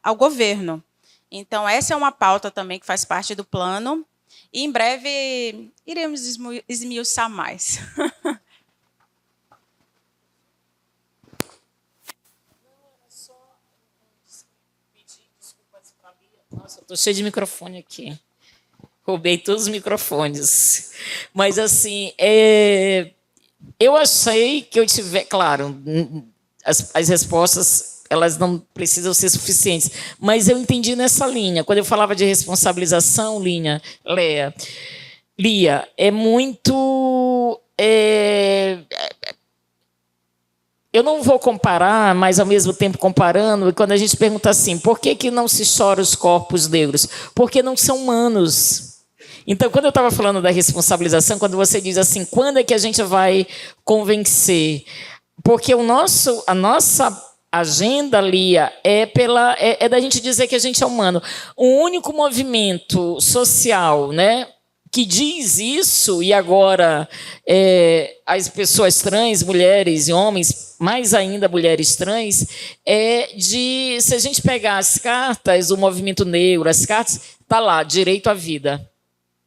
ao governo. Então, essa é uma pauta também que faz parte do plano. E em breve iremos esmiuçar mais. Nossa, estou cheio de microfone aqui. Roubei todos os microfones. Mas, assim, eu achei que eu tiver... Claro, as respostas... elas não precisam ser suficientes. Mas eu entendi nessa linha. Quando eu falava de responsabilização, Lia, é muito... eu não vou comparar, mas, ao mesmo tempo, comparando, quando a gente pergunta assim, por que não se chora os corpos negros? Porque não são humanos. Então, quando eu estava falando da responsabilização, quando você diz assim, quando é que a gente vai convencer? Porque a nossa agenda, Lia, é da gente dizer que a gente é humano. O único movimento social, né, que diz isso, e agora as pessoas trans, mulheres e homens, mais ainda mulheres trans, se a gente pegar as cartas do movimento negro, as cartas, está lá, direito à vida.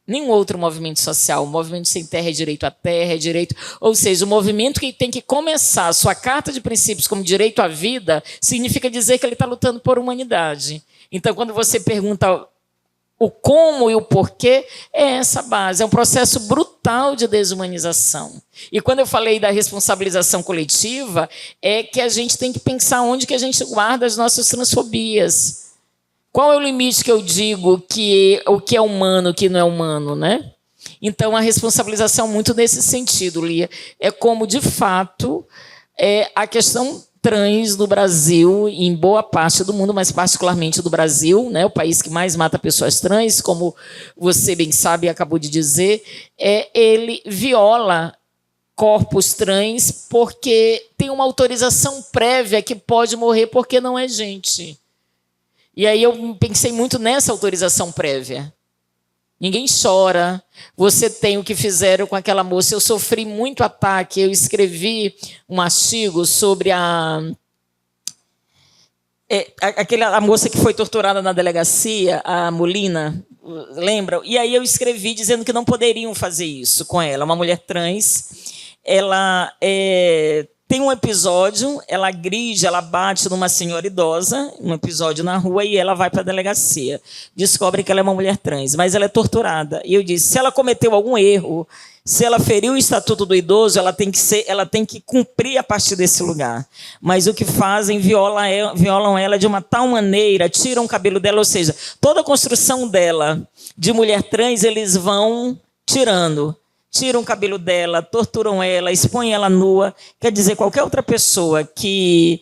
Nenhum outro movimento social. O movimento sem terra é direito à terra, é direito... Ou seja, o movimento que tem que começar a sua carta de princípios como direito à vida significa dizer que ele está lutando por humanidade. Então, quando você pergunta o como e o porquê, é essa base. É um processo brutal de desumanização. E quando eu falei da responsabilização coletiva, é que a gente tem que pensar onde que a gente guarda as nossas transfobias. Qual é o limite que eu digo que o que é humano, o que não é humano, né? Então, a responsabilização muito nesse sentido, Lia, é como, de fato, a questão trans no Brasil, em boa parte do mundo, mas particularmente do Brasil, né, o país que mais mata pessoas trans, como você bem sabe e acabou de dizer, ele viola corpos trans porque tem uma autorização prévia que pode morrer porque não é gente. E aí eu pensei muito nessa autorização prévia. Ninguém chora. Você tem o que fizeram com aquela moça. Eu sofri muito ataque. Eu escrevi um artigo sobre a moça que foi torturada na delegacia, a Molina, lembra? E aí eu escrevi dizendo que não poderiam fazer isso com ela. Uma mulher trans. Ela tem um episódio, ela agride, ela bate numa senhora idosa, um episódio na rua, e ela vai para a delegacia. Descobre que ela é uma mulher trans, mas ela é torturada. E eu disse, se ela cometeu algum erro, se ela feriu o Estatuto do Idoso, ela tem que cumprir a partir desse lugar. Mas o que fazem, violam ela de uma tal maneira, tiram o cabelo dela, ou seja, toda a construção dela de mulher trans, eles vão tirando. tiram o cabelo dela, torturam ela, expõem ela nua. Quer dizer, qualquer outra pessoa que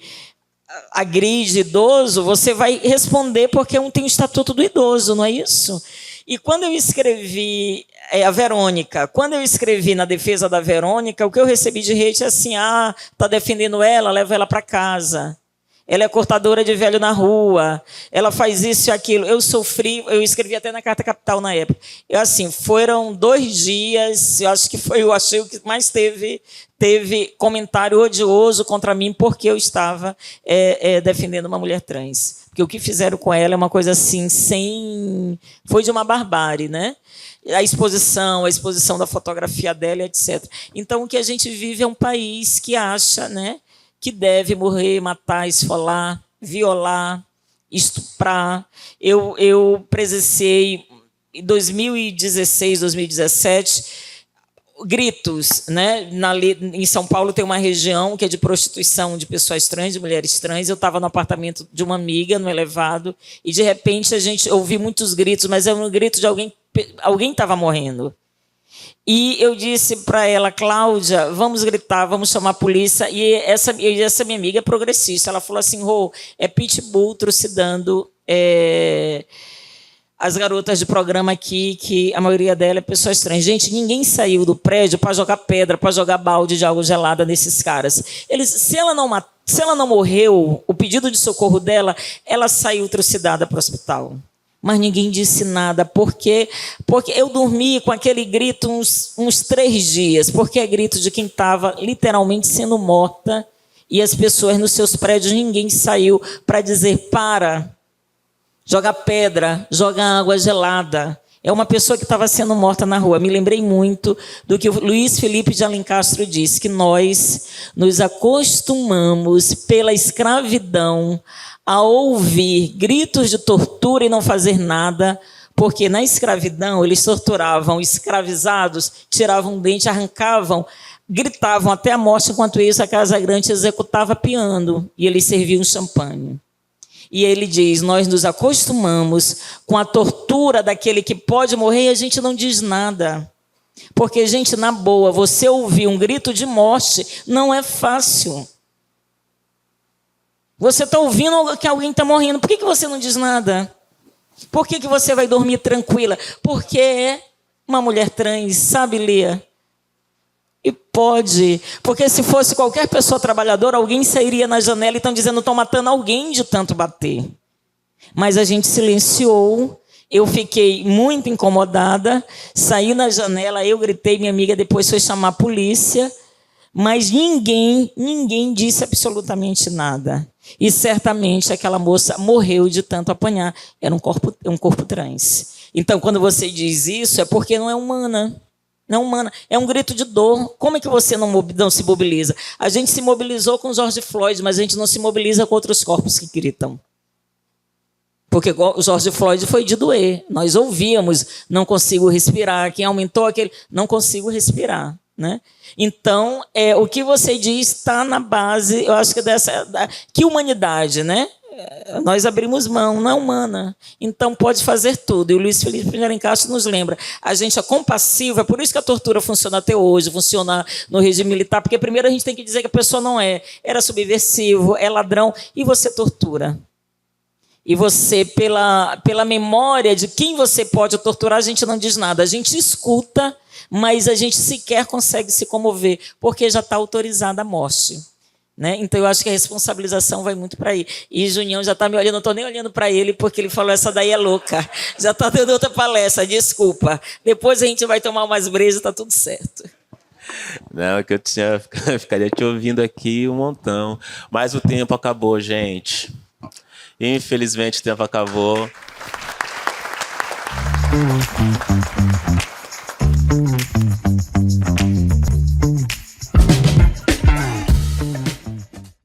agride idoso, você vai responder porque tem o estatuto do idoso, não é isso? E quando eu escrevi a Verônica, quando eu escrevi na defesa da Verônica, o que eu recebi de hate é assim, tá defendendo ela, leva ela para casa. Ela é cortadora de velho na rua, ela faz isso e aquilo. Eu sofri, eu escrevi até na Carta Capital na época. Foram 2 dias, eu achei o que mais teve comentário odioso contra mim porque eu estava defendendo uma mulher trans. Porque o que fizeram com ela é uma coisa assim, foi de uma barbárie, né? A exposição da fotografia dela, etc. Então, o que a gente vive é um país que acha, né, que deve morrer, matar, esfolar, violar, estuprar. Eu presenciei em 2016, 2017, gritos, né? Em São Paulo tem uma região que é de prostituição de pessoas trans, de mulheres trans. Eu estava no apartamento de uma amiga, no elevado, e de repente a gente ouviu muitos gritos, mas era um grito de alguém estava morrendo. E eu disse para ela, Cláudia, vamos gritar, vamos chamar a polícia. E essa minha amiga é progressista. Ela falou assim, é pitbull trucidando as garotas de programa aqui, que a maioria dela é pessoas trans. Gente, ninguém saiu do prédio para jogar pedra, para jogar balde de água gelada nesses caras. Se ela não morreu, o pedido de socorro dela, ela saiu trucidada para o hospital. Mas ninguém disse nada, porque eu dormi com aquele grito uns 3 dias, porque é grito de quem estava literalmente sendo morta, e as pessoas nos seus prédios, ninguém saiu para dizer, joga pedra, joga água gelada. É uma pessoa que estava sendo morta na rua. Me lembrei muito do que o Luiz Felipe de Alencastro disse, que nós nos acostumamos pela escravidão a ouvir gritos de tortura e não fazer nada, porque na escravidão eles torturavam escravizados, tiravam um dente, arrancavam, gritavam até a morte, enquanto isso a Casa Grande executava piando e eles serviam champanhe. E ele diz, nós nos acostumamos com a tortura daquele que pode morrer e a gente não diz nada. Porque, gente, na boa, você ouvir um grito de morte não é fácil. Você está ouvindo que alguém está morrendo. Por que você não diz nada? Por que você vai dormir tranquila? Porque é uma mulher trans, sabe, Lia? E pode. Porque se fosse qualquer pessoa trabalhadora, alguém sairia na janela e estão dizendo, estão matando alguém de tanto bater. Mas a gente silenciou. Eu fiquei muito incomodada. Saí na janela, eu gritei, minha amiga depois foi chamar a polícia. Mas ninguém disse absolutamente nada. E certamente aquela moça morreu de tanto apanhar. Era um corpo trans. Então, quando você diz isso, é porque não é humana. Não humana. É um grito de dor. Como é que você não se mobiliza? A gente se mobilizou com George Floyd, mas a gente não se mobiliza com outros corpos que gritam. Porque o George Floyd foi de doer. Nós ouvíamos, não consigo respirar. Quem aumentou aquele, não consigo respirar. Né? Então, o que você diz está na base, eu acho que que humanidade, né? Nós abrimos mão, não é humana. Então, pode fazer tudo. E o Luiz Felipe de Alencastro nos lembra. A gente é compassiva, é por isso que a tortura funciona até hoje, funciona no regime militar, porque primeiro a gente tem que dizer que a pessoa não era subversivo, é ladrão, e você tortura. E você, pela memória de quem você pode torturar, a gente não diz nada. A gente escuta, mas a gente sequer consegue se comover, porque já está autorizada a morte. Né? Então, eu acho que a responsabilização vai muito para aí. E Junião já está me olhando, não estou nem olhando para ele, porque ele falou, essa daí é louca. Já está dando outra palestra, desculpa. Depois a gente vai tomar umas brejas, está tudo certo. Não, que eu ficaria te ouvindo aqui um montão. Mas o tempo acabou, gente. Infelizmente, o tempo acabou.